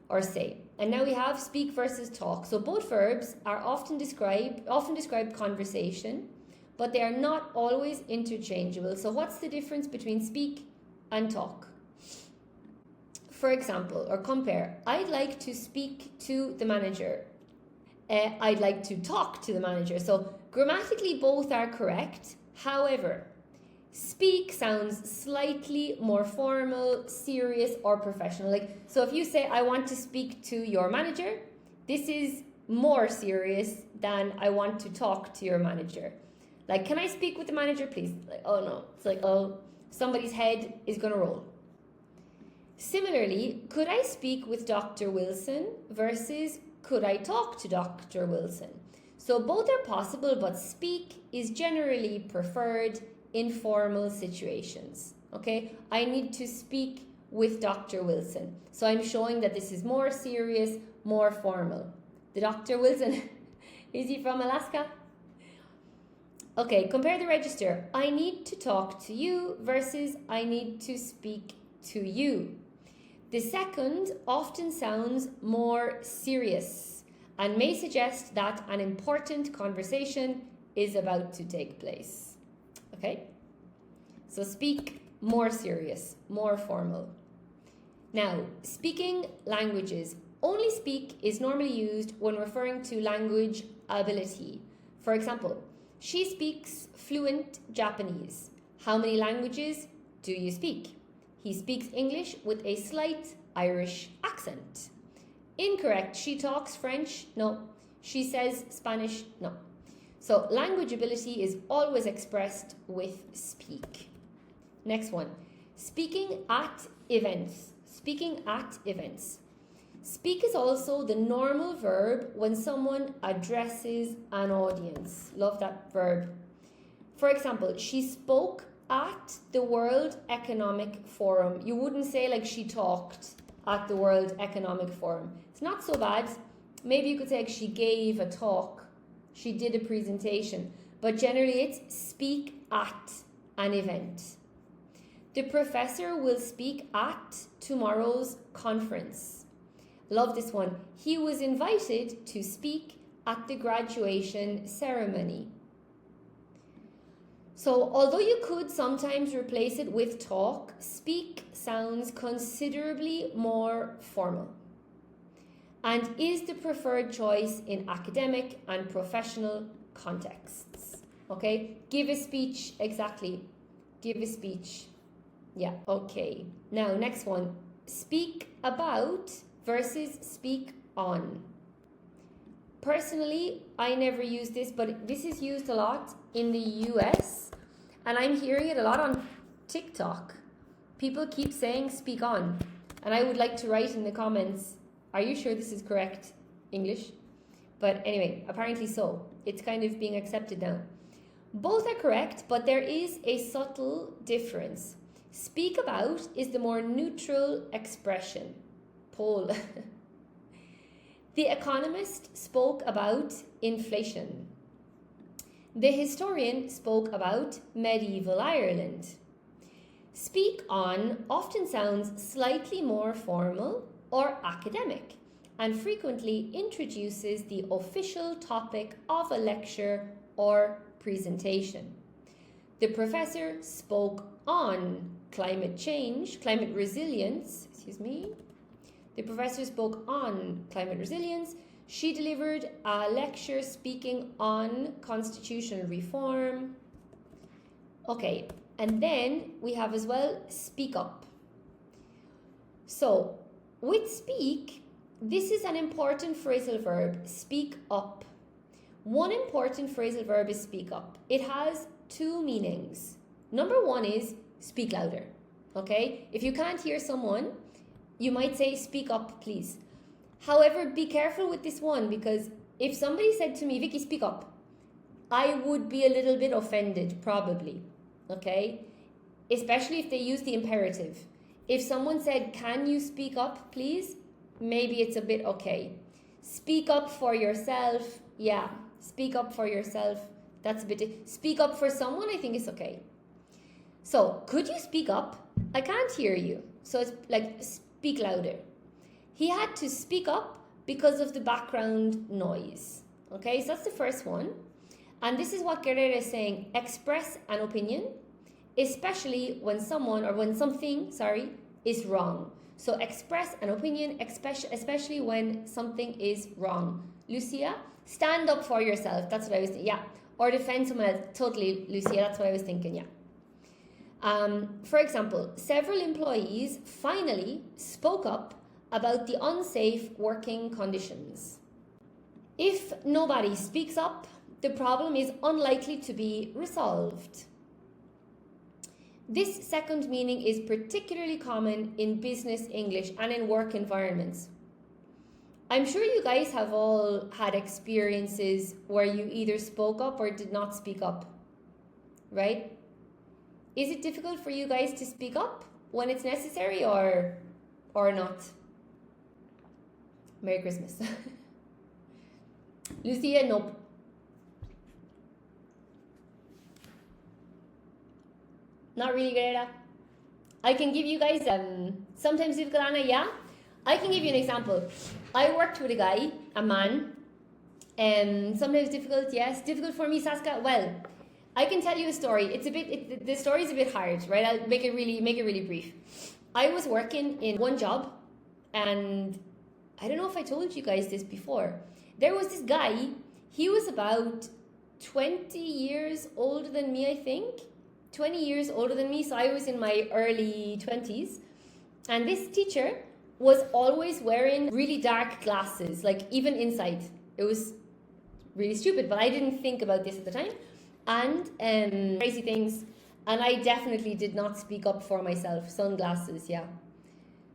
Speaker 1: or say. And now we have speak versus talk. So both verbs are often describe conversation, but they are not always interchangeable. So what's the difference between speak and talk? For example, or compare, I'd like to speak to the manager. I'd like to talk to the manager. So grammatically both are correct. However, speak sounds slightly more formal, serious, or professional. Like, so if you say, I want to speak to your manager, this is more serious than I want to talk to your manager. Like, can I speak with the manager, please? Like, oh no. It's like, oh, somebody's head is going to roll. Similarly, could I speak with Dr. Wilson versus could I talk to Dr. Wilson? So both are possible, but speak is generally preferred in formal situations. Okay, I need to speak with Dr. Wilson. So I'm showing that this is more serious, more formal. The Dr. Wilson, is he from Alaska? Okay, compare the register. I need to talk to you versus I need to speak to you. The second often sounds more serious and may suggest that an important conversation is about to take place. Okay, so speak, more serious, more formal. Now, speaking languages. Only speak is normally used when referring to language ability. For example, she speaks fluent Japanese. How many languages do you speak? He speaks English with a slight Irish accent. Incorrect. She talks French? No. She says Spanish? No. So language ability is always expressed with speak. Next one. Speaking at events. Speaking at events. Speak is also the normal verb when someone addresses an audience. Love that verb. For example, she spoke at the World Economic Forum. You wouldn't say like she talked at the World Economic Forum. It's not so bad. Maybe you could say like she gave a talk. She did a presentation. But generally it's speak at an event. The professor will speak at tomorrow's conference. Love this one. He was invited to speak at the graduation ceremony. So although you could sometimes replace it with talk, speak sounds considerably more formal and is the preferred choice in academic and professional contexts. Okay, give a speech, exactly. Give a speech. Yeah, okay. Now, next one. Speak about versus speak on. Personally, I never use this, but this is used a lot in the US, and I'm hearing it a lot on TikTok. People keep saying speak on, and I would like to write in the comments, are you sure this is correct English? But anyway, apparently so. It's kind of being accepted now. Both are correct, but there is a subtle difference. Speak about is the more neutral expression. Paul. The Economist spoke about inflation. The historian spoke about medieval Ireland. Speak on often sounds slightly more formal or academic and frequently introduces the official topic of a lecture or presentation. The professor spoke on climate resilience. The professor spoke on climate resilience. She delivered a lecture speaking on constitutional reform. Okay, and then we have as well speak up. So, with speak, this is an important phrasal verb, speak up. One important phrasal verb is speak up. It has two meanings. Number one is speak louder. Okay? If you can't hear someone, you might say speak up, please. However, be careful with this one, because if somebody said to me, Vicky, speak up, I would be a little bit offended, probably. Okay? Especially if they use the imperative. If someone said, can you speak up, please? Maybe it's a bit okay. Speak up for yourself. Yeah, speak up for yourself. That's a bit... Speak up for someone, I think it's okay. So, could you speak up? I can't hear you. So it's like, speak louder. He had to speak up because of the background noise. Okay, so that's the first one. And this is what Guerrero is saying. Express an opinion, especially when someone or when something, is wrong. So express an opinion, especially when something is wrong. Lucia, stand up for yourself. That's what I was thinking. Yeah. Or defend someone else. Totally, Lucia. That's what I was thinking. Yeah. For example, several employees finally spoke up about the unsafe working conditions. If nobody speaks up, the problem is unlikely to be resolved. This second meaning is particularly common in business English and in work environments. I'm sure you guys have all had experiences where you either spoke up or did not speak up, right? Is it difficult for you guys to speak up when it's necessary or not? Merry Christmas. Lucia, nope. Not really, Greta. I can give you guys sometimes difficult, Anna, yeah? I can give you an example. I worked with a guy, a man, sometimes difficult, yes. Difficult for me, Saska. Well, I can tell you a story. The story is a bit hard, right? I'll make it really brief. I was working in one job, and I don't know if I told you guys this before. There was this guy. He was about 20 years older than me, I think. 20 years older than me, so I was in my early 20s. And this teacher was always wearing really dark glasses, like even inside. It was really stupid, but I didn't think about this at the time. And crazy things. And I definitely did not speak up for myself. Sunglasses, yeah.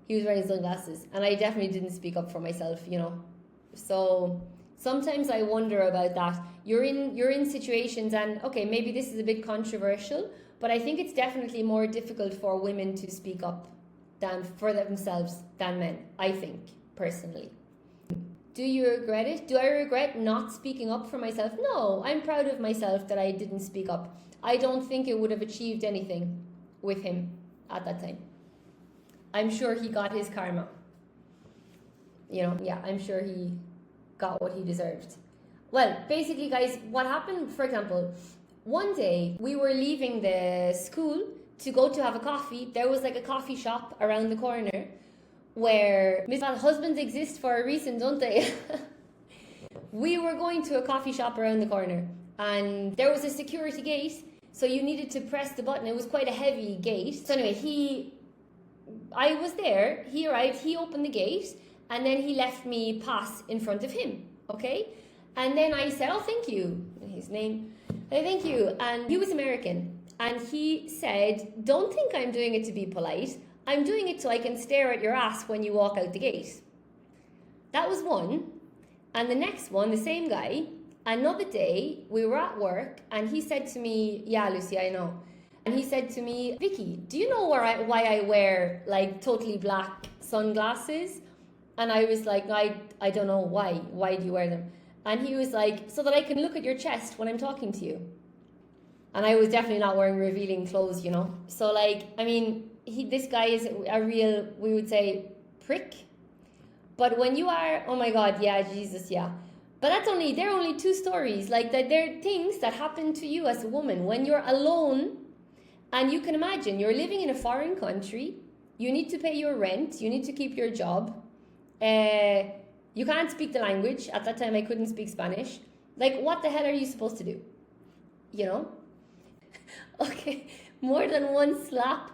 Speaker 1: He was wearing sunglasses. And I definitely didn't speak up for myself, you know. So sometimes I wonder about that. You're in situations, and okay, maybe this is a bit controversial, but I think it's definitely more difficult for women to speak up than for themselves than men, I think, personally. Do you regret it? Do I regret not speaking up for myself? No, I'm proud of myself that I didn't speak up. I don't think it would have achieved anything with him at that time. I'm sure he got his karma. You know, yeah, I'm sure he got what he deserved. Well, basically, guys, what happened, for example, One day, we were leaving the school to go to have a coffee. There was like a coffee shop around the corner where husbands exist for a reason, don't they? We were going to a coffee shop around the corner and there was a security gate, so you needed to press the button. It was quite a heavy gate. So anyway, I was there, he arrived, he opened the gate, and then he left me pass in front of him, okay? And then I said, oh, thank you, his name, thank you. And he was American, and he said, don't think I'm doing it to be polite. I'm doing it so I can stare at your ass when you walk out the gate. That was one. And the next one, the same guy, another day, we were at work, and he said to me, yeah, Lucy, I know. And he said to me, Vicky, do you know why I wear like totally black sunglasses? And I was like, I don't know why. Why do you wear them? And he was like, so that I can look at your chest when I'm talking to you. And I was definitely not wearing revealing clothes, you know. So like, I mean, this guy is a real, we would say, prick. But when you are, oh my God, yeah, Jesus, yeah. But they're only two stories. Like that, they're things that happen to you as a woman when you're alone. And you can imagine, you're living in a foreign country. You need to pay your rent. You need to keep your job. You can't speak the language. At that time, I couldn't speak Spanish. Like, what the hell are you supposed to do? You know? Okay, more than one slap.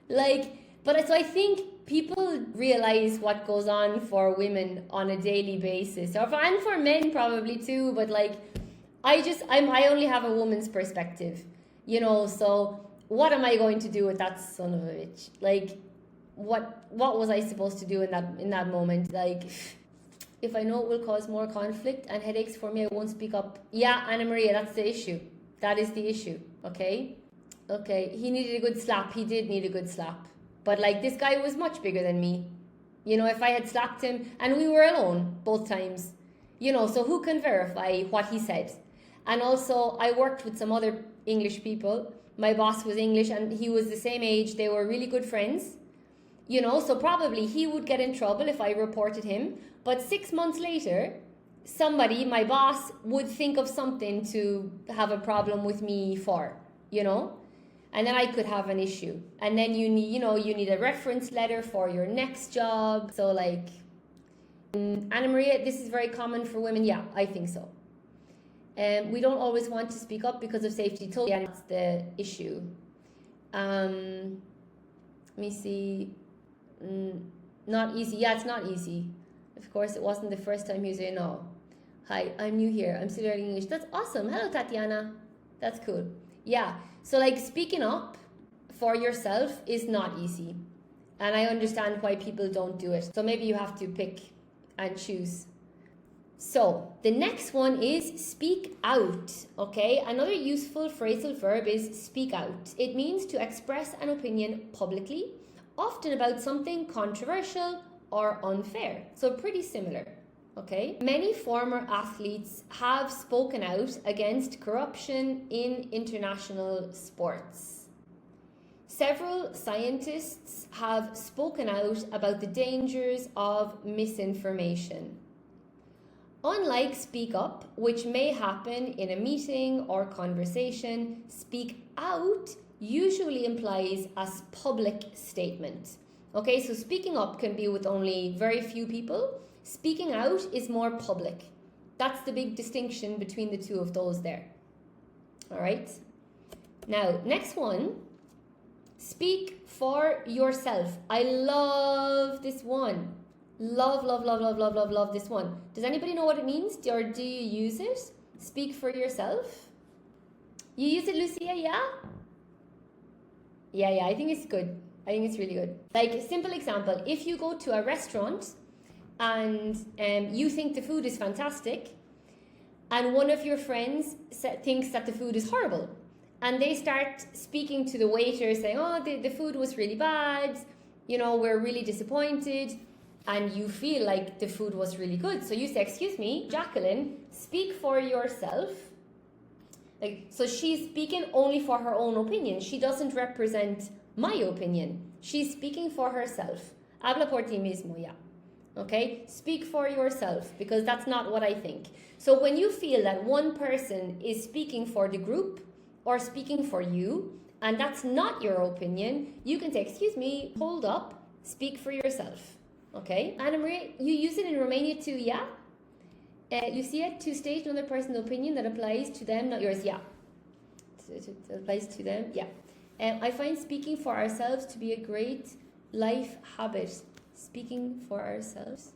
Speaker 1: Like, but so I think people realize what goes on for women on a daily basis, and for men probably too. But like, I only have a woman's perspective, you know. So what am I going to do with that son of a bitch? Like, what was I supposed to do in that moment? Like, if I know it will cause more conflict and headaches for me, I won't speak up. Yeah, Anna Maria, that's the issue. That is the issue. Okay. He needed a good slap. He did need a good slap. But like, this guy was much bigger than me. You know, if I had slapped him, and we were alone both times, you know, so who can verify what he said? And also, I worked with some other English people. My boss was English and he was the same age. They were really good friends, you know, so probably he would get in trouble if I reported him. But 6 months later, somebody, my boss, would think of something to have a problem with me for, you know. And then I could have an issue. And then you need a reference letter for your next job. So like, Anna Maria, this is very common for women. Yeah, I think so. We don't always want to speak up because of safety. Totally, and that's the issue. Let me see. Not easy. Yeah, it's not easy. Of course, it wasn't the first time you say no. Hi, I'm new here. I'm still learning English. That's awesome. Hello, Tatiana. That's cool. Yeah. So like, speaking up for yourself is not easy. And I understand why people don't do it. So maybe you have to pick and choose. So the next one is speak out. Okay. Another useful phrasal verb is speak out. It means to express an opinion publicly, often about something controversial or unfair. So pretty similar. Okay. Many former athletes have spoken out against corruption in international sports. Several scientists have spoken out about the dangers of misinformation. Unlike speak up, which may happen in a meeting or conversation, speak out usually implies a public statement. Okay, so speaking up can be with only very few people. Speaking out is more public. That's the big distinction between the two of those there. All right. Now, next one. Speak for yourself. I love this one. Love this one. Does anybody know what it means? Or do you use it? Speak for yourself. You use it, Lucia? Yeah? Yeah, I think it's good. I think it's really good. Like, a simple example. If you go to a restaurant and you think the food is fantastic, and one of your friends thinks that the food is horrible, and they start speaking to the waiter saying, oh, the food was really bad, you know, we're really disappointed, and you feel like the food was really good. So you say, excuse me, Jacqueline, speak for yourself. Like, so she's speaking only for her own opinion. She doesn't represent my opinion. She's speaking for herself. Habla por ti mismo, yeah. Okay, speak for yourself, because that's not what I think. So when you feel that one person is speaking for the group, or speaking for you, and that's not your opinion, you can say, excuse me, hold up, speak for yourself. Okay? Anna Maria, you use it in Romania too, yeah? You see it, to state another person's opinion that applies to them, not yours, yeah. It applies to them, yeah. I find speaking for ourselves to be a great life habit. Speaking for ourselves.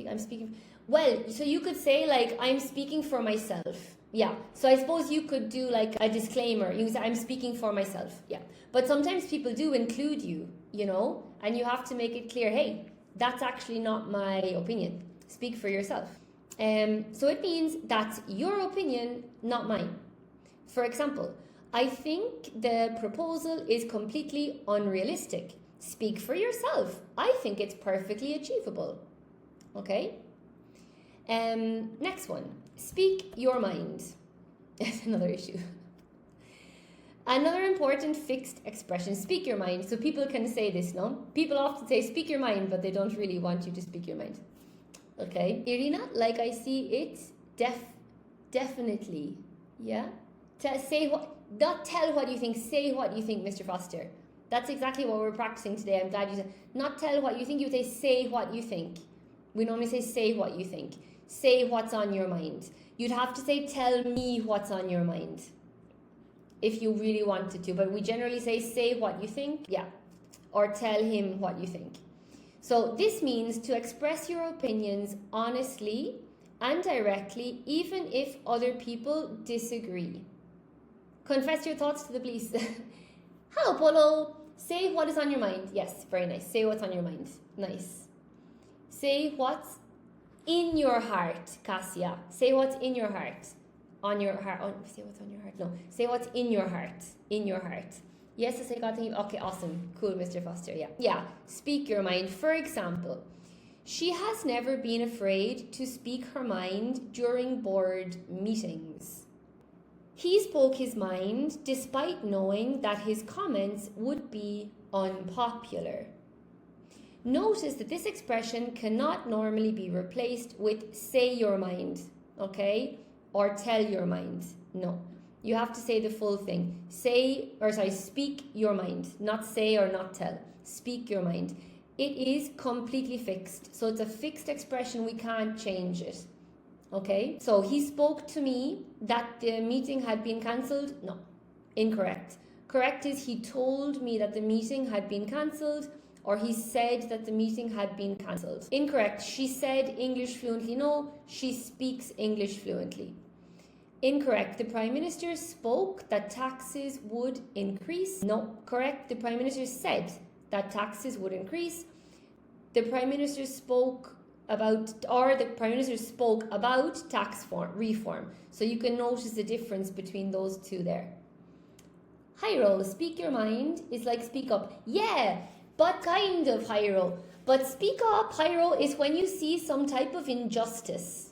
Speaker 1: I'm speaking. Well, so you could say like, I'm speaking for myself. Yeah. So I suppose you could do like a disclaimer. You say, I'm speaking for myself. Yeah. But sometimes people do include you, you know, and you have to make it clear, hey, that's actually not my opinion. Speak for yourself. So it means that's your opinion, not mine. For example, I think the proposal is completely unrealistic. Speak for yourself. I think it's perfectly achievable. Okay? Next one. Speak your mind. That's another issue. Another important fixed expression. Speak your mind. So people can say this, no? People often say speak your mind, but they don't really want you to speak your mind. Okay? Irina, like I see it, definitely. Yeah? Say what, not tell what you think, say what you think, Mr. Foster. That's exactly what we're practicing today. I'm glad you said, not tell what you think, you say what you think. We normally say what you think. Say what's on your mind. You'd have to say, tell me what's on your mind, if you really wanted to. But we generally say what you think, yeah, or tell him what you think. So this means to express your opinions honestly and directly, even if other people disagree. Confess your thoughts to the police. Hello, Polo. Say what is on your mind. Yes, very nice. Say what's on your mind. Nice. Say what's in your heart, Cassia. Say what's in your heart. On your heart. Oh, say what's on your heart. No. Say what's in your heart. In your heart. Yes, I say God. Okay, awesome. Cool, Mr. Foster. Yeah. Yeah. Speak your mind. For example, she has never been afraid to speak her mind during board meetings. He spoke his mind despite knowing that his comments would be unpopular. Notice that this expression cannot normally be replaced with say your mind, okay? Or tell your mind. No. You have to say the full thing. Speak your mind. Not say or not tell. Speak your mind. It is completely fixed. So it's a fixed expression. We can't change it. Okay, so he spoke to me that the meeting had been cancelled. No, incorrect. Correct is he told me that the meeting had been cancelled, or he said that the meeting had been cancelled. Incorrect. She said English fluently. No, she speaks English fluently. Incorrect. The Prime Minister spoke that taxes would increase. No, correct. The Prime Minister said that taxes would increase. The Prime Minister spoke about tax reform. So you can notice the difference between those two there. Hyro, speak your mind is like speak up. Yeah, but kind of, Hyro. But speak up, Hyro, is when you see some type of injustice.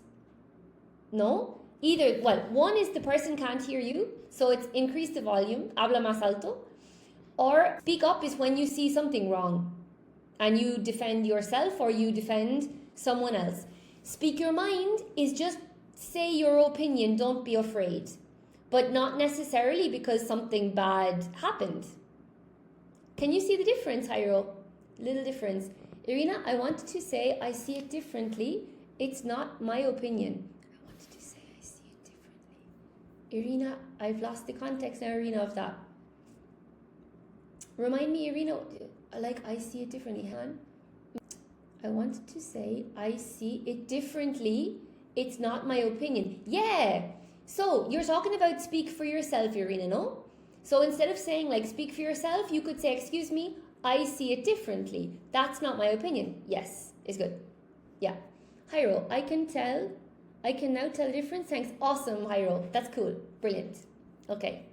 Speaker 1: No? Either, one is the person can't hear you, so it's increase the volume, habla más alto. Or speak up is when you see something wrong and you defend yourself or you defend someone else. Speak your mind is just say your opinion, don't be afraid. But not necessarily because something bad happened. Can you see the difference, Hyro? Little difference. Irina, I wanted to say I see it differently. It's not my opinion. I wanted to say I see it differently. Irina, I've lost the context now, Irina, of that. Remind me, Irina, like I see it differently, Han. I wanted to say, I see it differently. It's not my opinion. Yeah. So you're talking about speak for yourself, Irina, no? So instead of saying like speak for yourself, you could say, excuse me, I see it differently. That's not my opinion. Yes, is good. Yeah. Hyro, I can now tell the difference. Thanks. Awesome, Hyro. That's cool. Brilliant. Okay.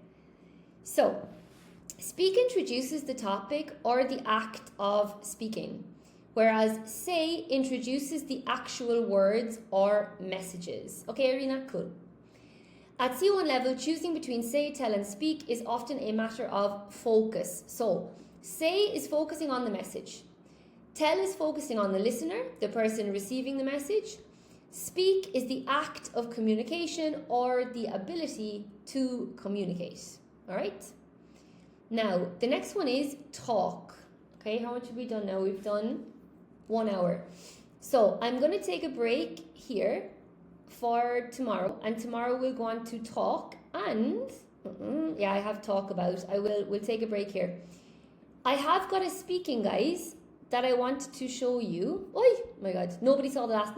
Speaker 1: So speak introduces the topic or the act of speaking, whereas say introduces the actual words or messages. Okay, Irina? Cool. At C1 level, choosing between say, tell and speak is often a matter of focus. So say is focusing on the message. Tell is focusing on the listener, the person receiving the message. Speak is the act of communication or the ability to communicate. All right? Now, the next one is talk. Okay, how much have we done now? We've done 1 hour. So I'm going to take a break here for tomorrow, and tomorrow we'll go on to talk and I have talk about. We'll take a break here. I have got a speaking, guys, that I want to show you. Oh my god, nobody saw that.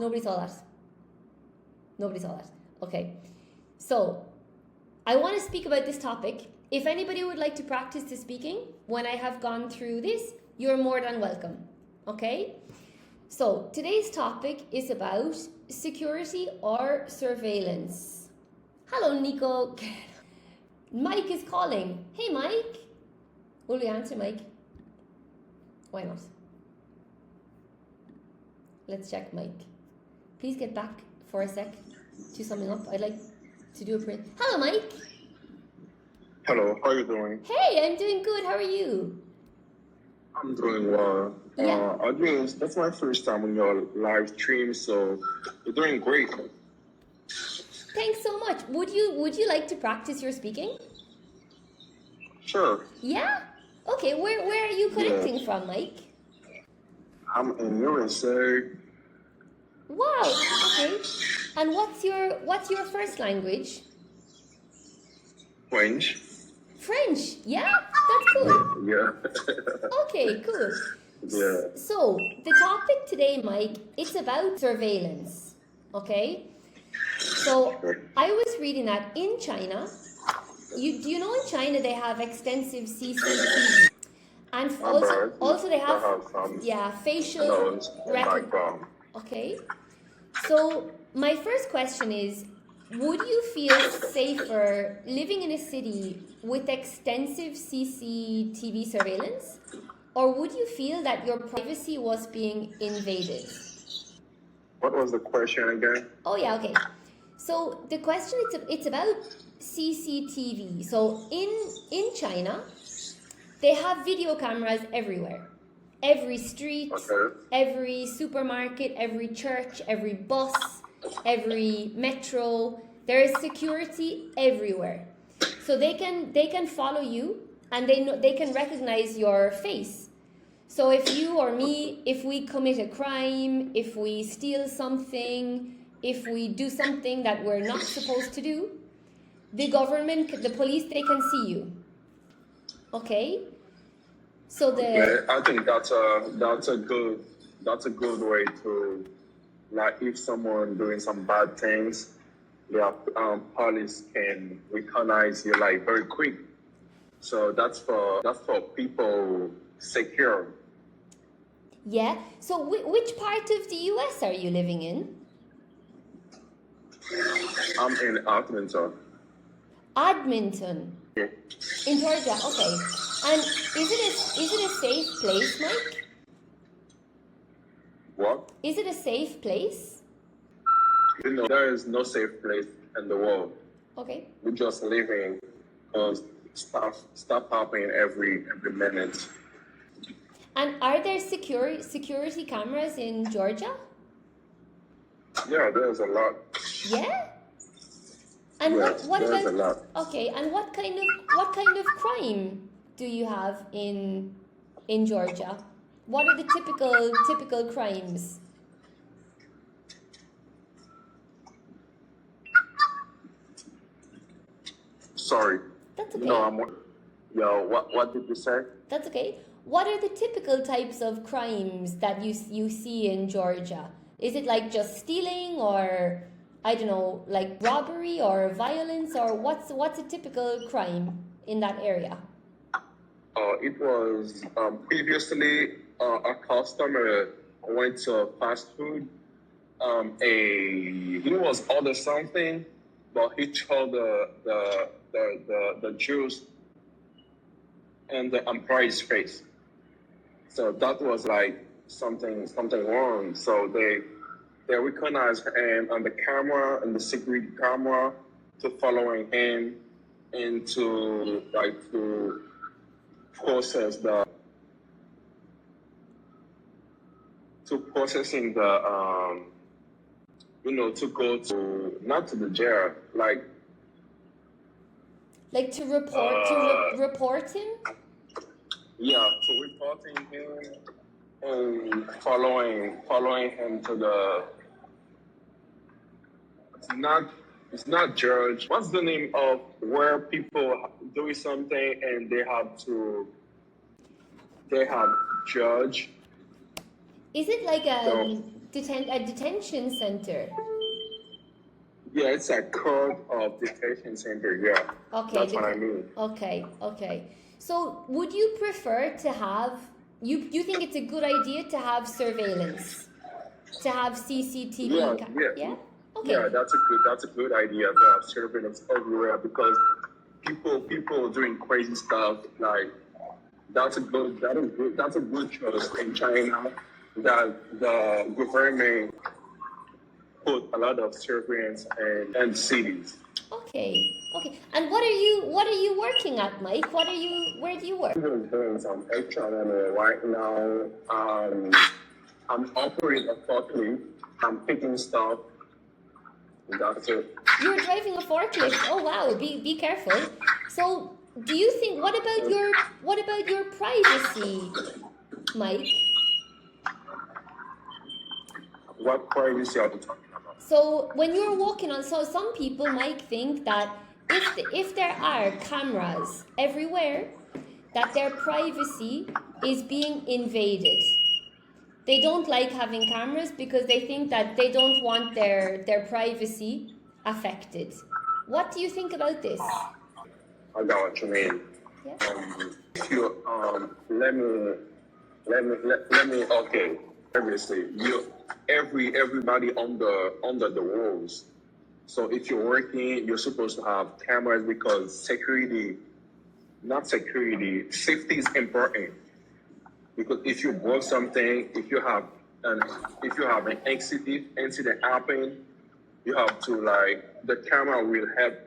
Speaker 1: Okay, so I want to speak about this topic. If anybody would like to practice the speaking when I have gone through this, you're more than welcome. Okay, so today's topic is about security or surveillance. Hello, Nico. Mike is calling. Hey, Mike. Will we answer, Mike? Why not? Let's check, Mike. Please get back for a sec to summing up. I'd like to do a print. Hello, Mike.
Speaker 2: Hello, how are you doing?
Speaker 1: Hey, I'm doing good. How are you?
Speaker 2: I'm doing well.
Speaker 1: Yeah.
Speaker 2: That's my first time on your live stream, so you're doing great.
Speaker 1: Thanks so much. Would you like to practice your speaking?
Speaker 2: Sure.
Speaker 1: Yeah? Okay, where are you connecting from, Mike?
Speaker 2: I'm in USA.
Speaker 1: Wow, okay. And what's your first language?
Speaker 2: French.
Speaker 1: French, yeah? That's cool.
Speaker 2: Yeah.
Speaker 1: Okay, cool.
Speaker 2: Yeah.
Speaker 1: So, the topic today, Mike, it's about surveillance, okay? So, I was reading that in China, do you know in China they have extensive CCTV? And also they have facial recognition. Okay. So my first question is, would you feel safer living in a city with extensive CCTV surveillance, or would you feel that your privacy was being invaded?
Speaker 2: What was the question again?
Speaker 1: Oh yeah, okay. So the question it's about CCTV. So in China, they have video cameras everywhere. Every street, every supermarket, every church, every bus, every metro. There is security everywhere. So they can follow you, and they can recognize your face. So if you or me, if we commit a crime, if we steal something, if we do something that we're not supposed to do, the government, the police, they can see you. Okay? So
Speaker 2: I think that's a good way to, like, if someone doing some bad things, police can recognize you like very quick. So that's for people secure.
Speaker 1: Yeah. So which part of the US are you living in?
Speaker 2: I'm in Atlanta.
Speaker 1: Edmonton.
Speaker 2: Yeah.
Speaker 1: In Georgia, okay. And is it a safe place, Mike?
Speaker 2: What?
Speaker 1: Is it a safe place?
Speaker 2: There is no safe place in the world.
Speaker 1: Okay.
Speaker 2: We're just living because stuff happening every minute.
Speaker 1: And are there security cameras in Georgia?
Speaker 2: Yeah, there's a lot.
Speaker 1: Yeah? And
Speaker 2: yes,
Speaker 1: what
Speaker 2: there's
Speaker 1: about
Speaker 2: a lot.
Speaker 1: Okay, and what kind of crime do you have in Georgia? What are the typical crimes?
Speaker 2: Sorry.
Speaker 1: That's okay.
Speaker 2: No, what did you say?
Speaker 1: That's okay. What are the typical types of crimes that you see in Georgia? Is it like just stealing, or I don't know, like robbery or violence, or what's a typical crime in that area?
Speaker 2: It was previously a customer went to fast food. He was ordered something, but he threw the juice in the employee's face. So that was like something wrong. So they recognized him on the camera, and the security camera, to following him into to processing to go to, not to the jail, like
Speaker 1: to report report him?
Speaker 2: yeah, to reporting him and following him to the, it's not judge. What's the name of where people doing something and they have judge?
Speaker 1: Is it like a detention center?
Speaker 2: Yeah, it's a court of detention center. Yeah,
Speaker 1: Okay,
Speaker 2: that's what I mean.
Speaker 1: Okay. So, would you prefer to have you think it's a good idea to have surveillance, to have CCTV?
Speaker 2: Yeah.
Speaker 1: Okay.
Speaker 2: Yeah, that's a good idea to have surveillance everywhere because people doing crazy stuff like that's a good choice in China that the government put a lot of surveillance and cities.
Speaker 1: Okay. And what are you working at, Mike? Where do you work?
Speaker 2: I'm doing some HR right now. I'm operating a forklift. I'm picking stuff. That's it.
Speaker 1: You're driving a forklift. Oh wow, be careful. So, do you think what about your privacy, Mike?
Speaker 2: What privacy are you talking about?
Speaker 1: So, when you're walking on, so some people might think that if there are cameras everywhere, that their privacy is being invaded. They don't like having cameras because they think that they don't want their privacy affected. What do you think about this?
Speaker 2: I got what you mean.
Speaker 1: Yeah.
Speaker 2: If you let me okay. Obviously, everybody under the rules. So if you're working, you're supposed to have cameras because safety is important. Because if you broke something, if you have an incident happen, you have to the camera will help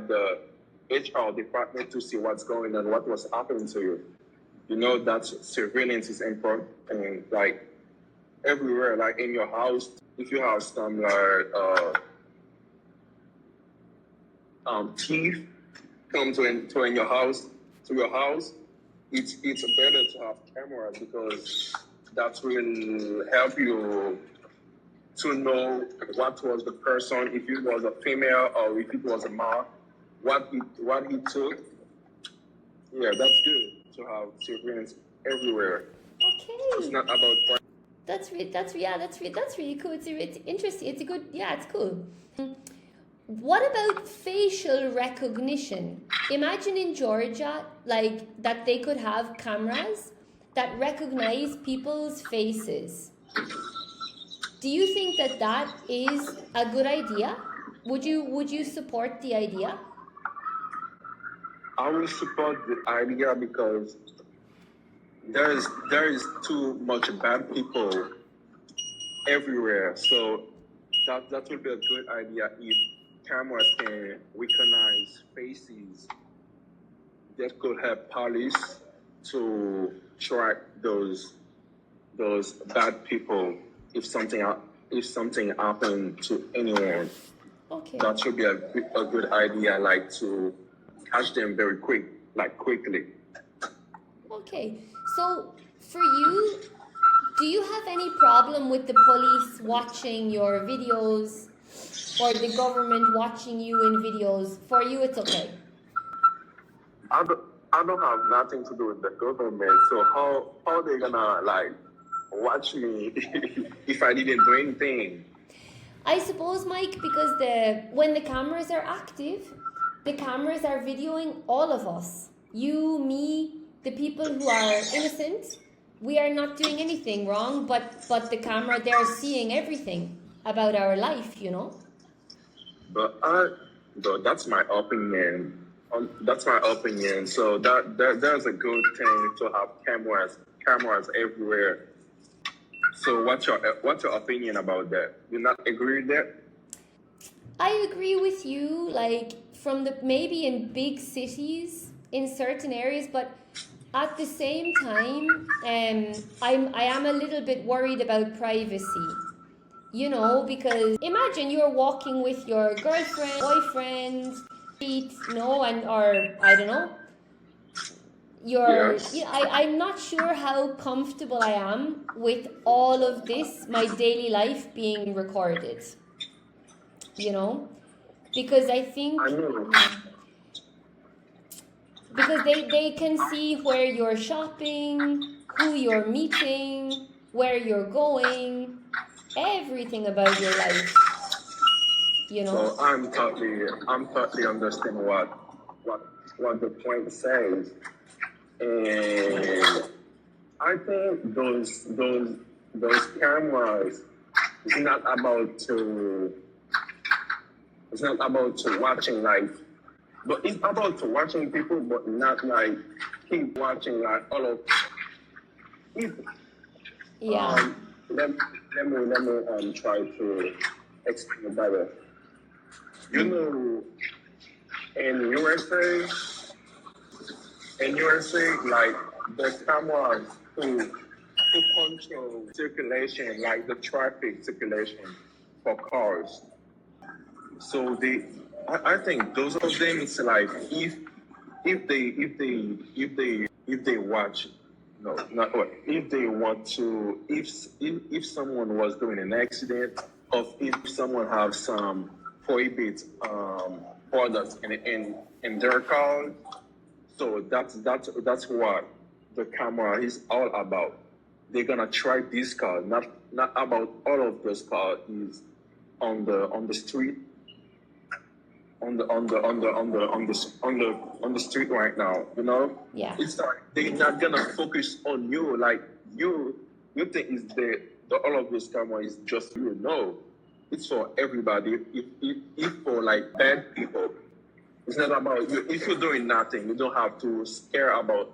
Speaker 2: the HR department to see what's going on, what was happening to you. That surveillance is important, everywhere, in your house. If you have some thief come to your house, it's better to have cameras because that will help you to know what was the person, if it was a female or if it was a male, what he took. Yeah, that's good to have surveillance everywhere.
Speaker 1: Okay.
Speaker 2: It's not about.
Speaker 1: That's really cool. It's interesting. It's cool. What about facial recognition? Imagine in Georgia, that they could have cameras that recognize people's faces. Do you think that is a good idea? Would you support the idea?
Speaker 2: I will support the idea because there is too much bad people everywhere. So that will be a good idea if cameras can recognize faces. That could help police to track those bad people if something happened to anyone.
Speaker 1: Okay.
Speaker 2: That should be a good idea, to catch them very quickly.
Speaker 1: Okay. So for you, do you have any problem with the police watching your videos or the government watching you in videos? For you, it's okay.
Speaker 2: I don't have nothing to do with the government. So how are they gonna watch me if I didn't do anything?
Speaker 1: I suppose, Mike, because when the cameras are active, the cameras are videoing all of us. You, me, the people who are innocent. We are not doing anything wrong, but the camera, they're seeing everything about our life,
Speaker 2: But that's my opinion. That's my opinion. So there's a good thing to have cameras everywhere. So what's your opinion about that? You not agree with that?
Speaker 1: I agree with you, from maybe in big cities, in certain areas, but at the same time, I am a little bit worried about privacy. You know, because imagine you're walking with your girlfriend, boyfriend, and or I don't know,
Speaker 2: Yes.
Speaker 1: I'm not sure how comfortable I am with all of this, my daily life being recorded, you know, because I think,
Speaker 2: I know.
Speaker 1: because they can see where you're shopping, who you're meeting, where you're going, everything about your life, you know.
Speaker 2: So I'm totally understand what the point says, and I think those cameras is not about to watching like, but it's about to watching people, but not like keep watching like all of people.
Speaker 1: Yeah.
Speaker 2: Let me try to explain it better. You know, in USA, like the cameras to control circulation, like the traffic circulation for cars. So I think those of them it's like if they watch, no, not what, if they want to, if someone was doing an accident, or if someone have some prohibit products in their car. So that's what the camera is all about. They're gonna track this car, not about all of those cars is on the street, on the street right now. You know,
Speaker 1: Yeah.
Speaker 2: it's like they're not gonna focus on you. Like you think is the all of those cameras is just you. No, it's for everybody. If for like bad people. It's not about you. If you're doing nothing, you don't have to scare about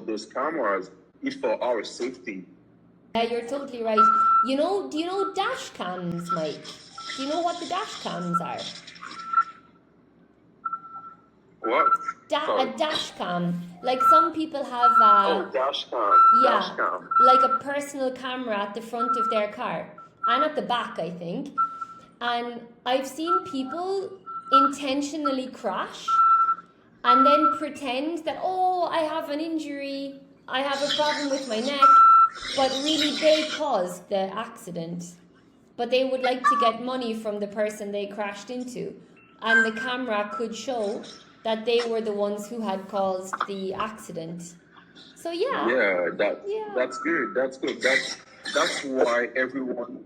Speaker 2: those cameras. It's for our safety.
Speaker 1: Yeah, you're totally right. Do you know dash cams, Mike? Do you know what the dash cams are?
Speaker 2: What?
Speaker 1: A dash cam. Like some people have
Speaker 2: Dash cam.
Speaker 1: yeah,
Speaker 2: Dash cam.
Speaker 1: like a personal camera at the front of their car and at the back, I think. And I've seen people intentionally crash and then pretend that, oh, I have an injury, I have a problem with my neck, but really they caused the accident. But they would like to get money from the person they crashed into. And the camera could show that they were the ones who had caused the accident. So yeah.
Speaker 2: Yeah, that's good. That's good. That's why everyone's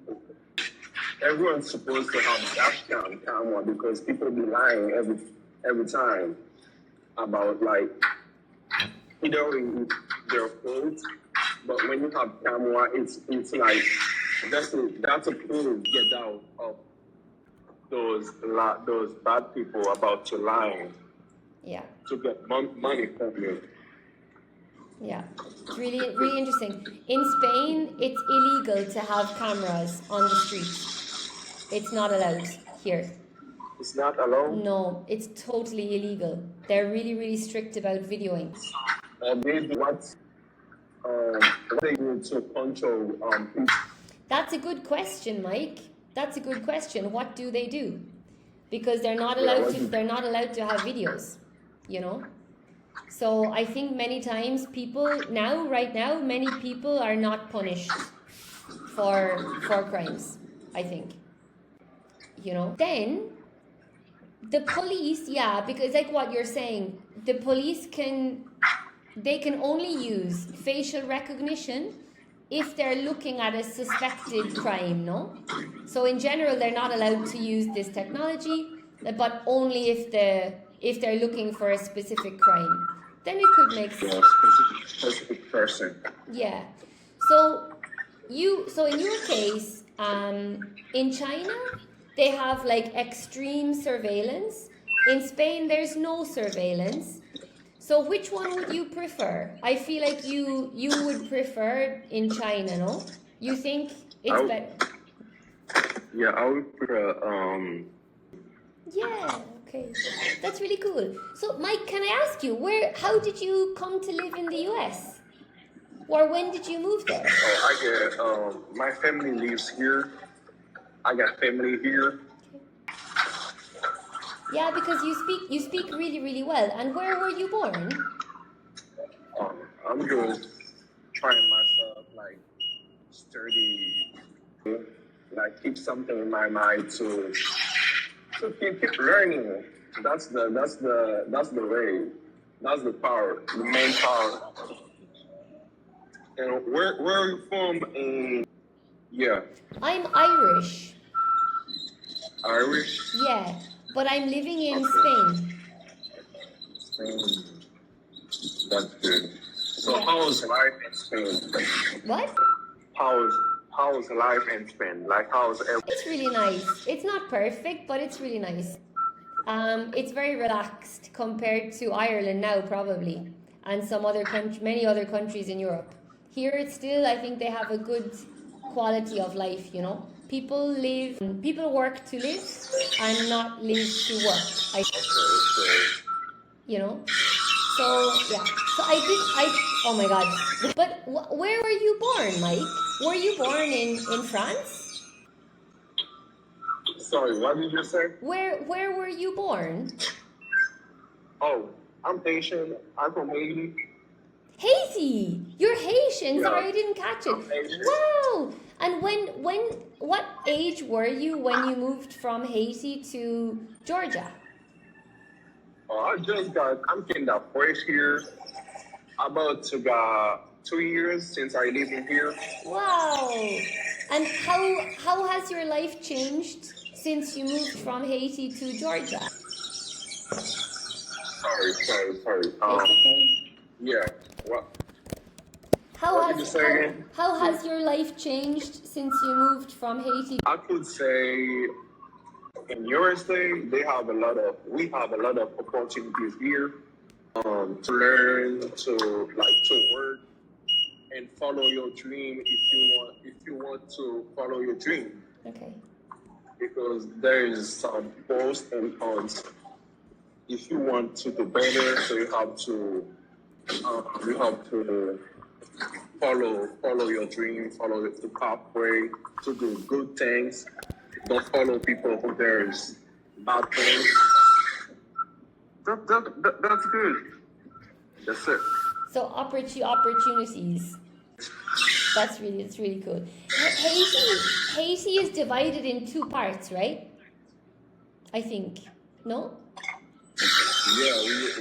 Speaker 2: supposed to have dash cam camera, because people be lying every time about like either in their phones, but when you have camera, it's like that's a proof get out of those bad people about to lying.
Speaker 1: Yeah.
Speaker 2: To get money from you.
Speaker 1: Yeah, it's really, really interesting. In Spain, it's illegal to have cameras on the street. It's not allowed here.
Speaker 2: It's not allowed?
Speaker 1: No, it's totally illegal. They're really, really strict about videoing.
Speaker 2: What they do to control people?
Speaker 1: That's a good question, Mike. That's a good question. What do they do? Because they're not allowed to have videos, you know? So I think many times right now, many people are not punished for crimes, I think. You know? Then the police, yeah, because like what you're saying, the police can only use facial recognition if they're looking at a suspected crime, no? So in general, they're not allowed to use this technology, but only if they're looking for a specific crime. Then it could make sense.
Speaker 2: Specific person.
Speaker 1: Yeah. So in your case, in China, they have like extreme surveillance. In Spain, there's no surveillance. So which one would you prefer? I feel like you would prefer in China, no? You think it's better?
Speaker 2: Yeah, I would prefer
Speaker 1: Yeah, okay. That's really cool. So Mike, can I ask you, how did you come to live in the US? Or when did you move there?
Speaker 2: my family lives here, I got family here.
Speaker 1: Yeah, because you speak really, really well. And where were you born?
Speaker 2: I'm just trying myself, like sturdy, like keep something in my mind to keep learning. That's the way. That's the power, the main power. And where are you from? Yeah,
Speaker 1: I'm Irish.
Speaker 2: Irish.
Speaker 1: Yeah, but I'm living in
Speaker 2: Okay.
Speaker 1: Spain.
Speaker 2: Spain. That's good. So
Speaker 1: Yeah.
Speaker 2: how is life in Spain?
Speaker 1: What?
Speaker 2: How is life in Spain? Like how's everything?
Speaker 1: It's really nice. It's not perfect, but it's really nice. It's very relaxed compared to Ireland now, probably, and many other countries in Europe. Here, it's still, I think they have a good quality of life. You know, people work to live, and not live to work. You know, so yeah. So oh my God! But where were you born, Mike? Were you born in France?
Speaker 2: Sorry, what did you say?
Speaker 1: Where were you born?
Speaker 2: Oh, I'm Haitian. I'm from Haiti.
Speaker 1: Haiti! You're Haitian.
Speaker 2: Yeah.
Speaker 1: Sorry, I didn't catch it.
Speaker 2: I'm Haitian.
Speaker 1: Wow! And what age were you when you moved from Haiti to Georgia?
Speaker 2: I'm getting that fresh here. About to got 2 years since I live in here.
Speaker 1: Wow! And how has your life changed since you moved from Haiti to Georgia?
Speaker 2: Sorry. Yeah. What? What did you say again?
Speaker 1: How has your life changed since you moved from Haiti?
Speaker 2: I could say in USA we have a lot of opportunities here to learn, to work and follow your dream if you want to follow your dream.
Speaker 1: Okay.
Speaker 2: Because there is some pros and cons. If you want to do better, so you have to follow your dream, follow the pathway to do good things. Don't follow people who there's bad things. That's good. That's it.
Speaker 1: So opportunities. That's really cool. Haiti is divided in two parts, right? I think. No?
Speaker 2: Yeah,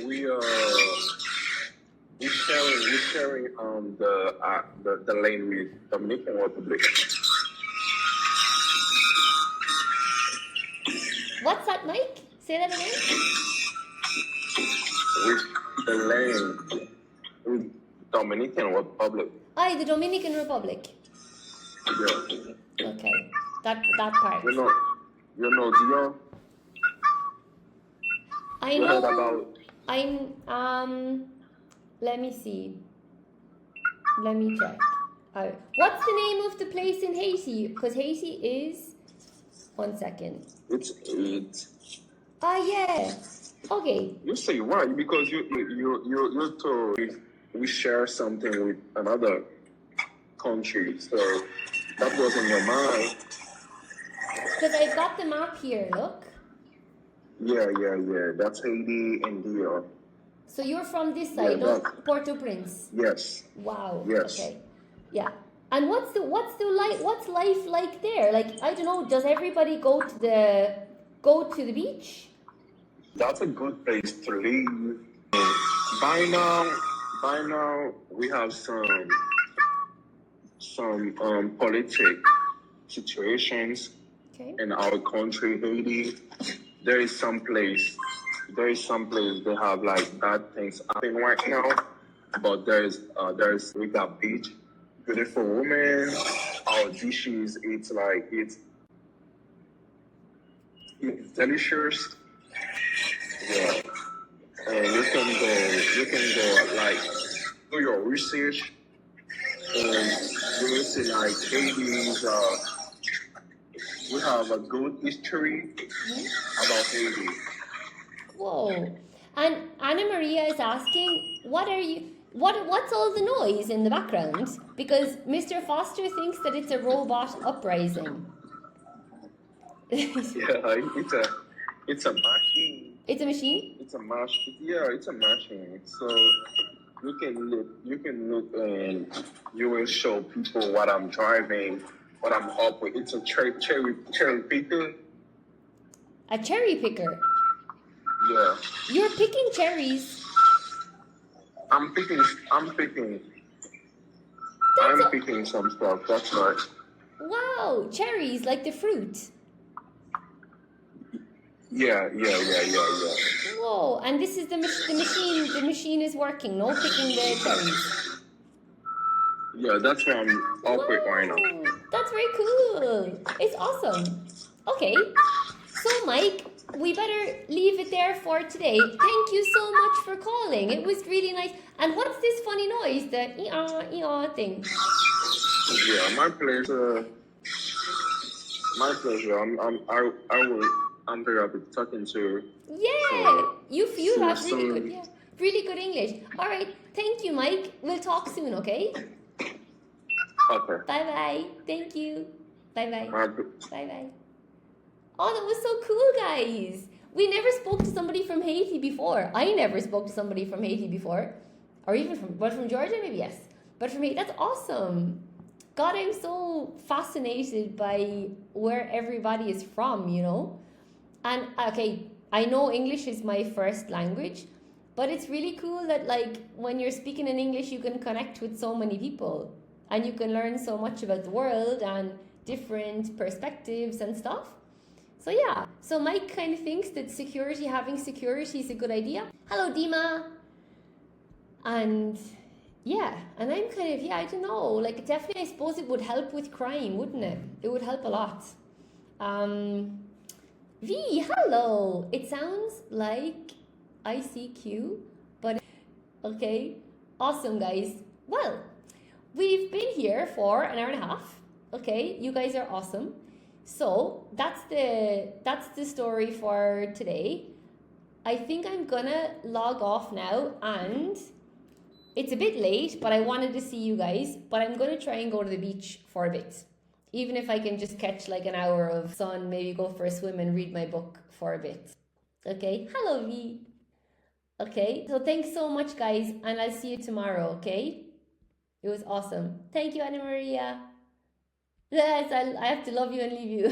Speaker 2: we sharing the lane with Dominican Republic.
Speaker 1: What's that, Mike? Say that again.
Speaker 2: With the lane with Dominican Republic.
Speaker 1: The Dominican Republic.
Speaker 2: Yeah.
Speaker 1: Okay. That part.
Speaker 2: You know Dion?
Speaker 1: I
Speaker 2: You
Speaker 1: know.
Speaker 2: heard about
Speaker 1: Let me see. Let me check. What's the name of the place in Haiti? Because Haiti is 1 second.
Speaker 2: it's
Speaker 1: Yeah. Okay.
Speaker 2: you say why? Because you told we share something with another country, so that was in your mind.
Speaker 1: Because I've got the map here, look.
Speaker 2: Yeah. That's Haiti and Dion.
Speaker 1: So you're from this side,
Speaker 2: Yeah,
Speaker 1: no? Port-au-Prince.
Speaker 2: Yes.
Speaker 1: Wow.
Speaker 2: Yes.
Speaker 1: Okay. Yeah. And what's life like there? Like, I don't know, does everybody go to the beach?
Speaker 2: That's a good place to live. By now, we have some politic situations
Speaker 1: Okay.
Speaker 2: in our country, Haiti. There is some place they have like bad things happening right now, but we got beach, beautiful women, our dishes. It's delicious. Yeah, and you can go like do your research, and you will see like Haiti's. We have a good history about Haiti.
Speaker 1: Whoa. And Anna Maria is asking, what's all the noise in the background? Because Mr. Foster thinks that it's a robot uprising.
Speaker 2: It's a machine.
Speaker 1: It's a machine?
Speaker 2: It's a machine. Yeah, it's a machine. So you can look and you will show people what I'm driving, what I'm up with. It's a cherry picker.
Speaker 1: A cherry picker?
Speaker 2: Yeah.
Speaker 1: You're picking cherries?
Speaker 2: I'm picking some stuff, that's right.
Speaker 1: Wow, cherries, like the fruit.
Speaker 2: Yeah.
Speaker 1: Whoa, and this is the machine is working, no? Picking the cherries.
Speaker 2: Yeah, that's what I'm up with right now.
Speaker 1: That's very cool. It's awesome. Okay, so Mike, we better leave it there for today. Thank you so much for calling. It was really nice. And what's this funny noise, the ee-ah thing?
Speaker 2: Yeah, my pleasure. I'm very happy talking to you.
Speaker 1: Yeah, you have
Speaker 2: so
Speaker 1: really good, really good English. All right, thank you, Mike. We'll talk soon, okay?
Speaker 2: Okay.
Speaker 1: Bye-bye. Thank you. Bye-bye.
Speaker 2: Bye.
Speaker 1: Bye. Oh, that was so cool, guys. We never spoke to somebody from Haiti before. I never spoke to somebody from Haiti before. Or even from Georgia, maybe, yes. But from Haiti, that's awesome. God, I'm so fascinated by where everybody is from, you know? And, okay, I know English is my first language, but it's really cool that, like, when you're speaking in English, you can connect with so many people. And you can learn so much about the world and different perspectives and stuff. So yeah, so Mike kind of thinks that having security is a good idea. Hello, Dima. And yeah, and I'm kind of, I don't know, like definitely I suppose it would help with crime, wouldn't it? It would help a lot. V, hello. It sounds like ICQ, but okay. Awesome, guys. Well, we've been here for an hour and a half. Okay, you guys are awesome. So that's the story for today. I think I'm gonna log off now, and it's a bit late, but I wanted to see you guys. But I'm gonna try and go to the beach for a bit, even if I can just catch like an hour of sun, maybe go for a swim and read my book for a bit. Okay, hello V. Okay, so thanks so much, guys, and I'll see you tomorrow. Okay, it was awesome. Thank you, Anna Maria. Yes, I have to love you and leave you.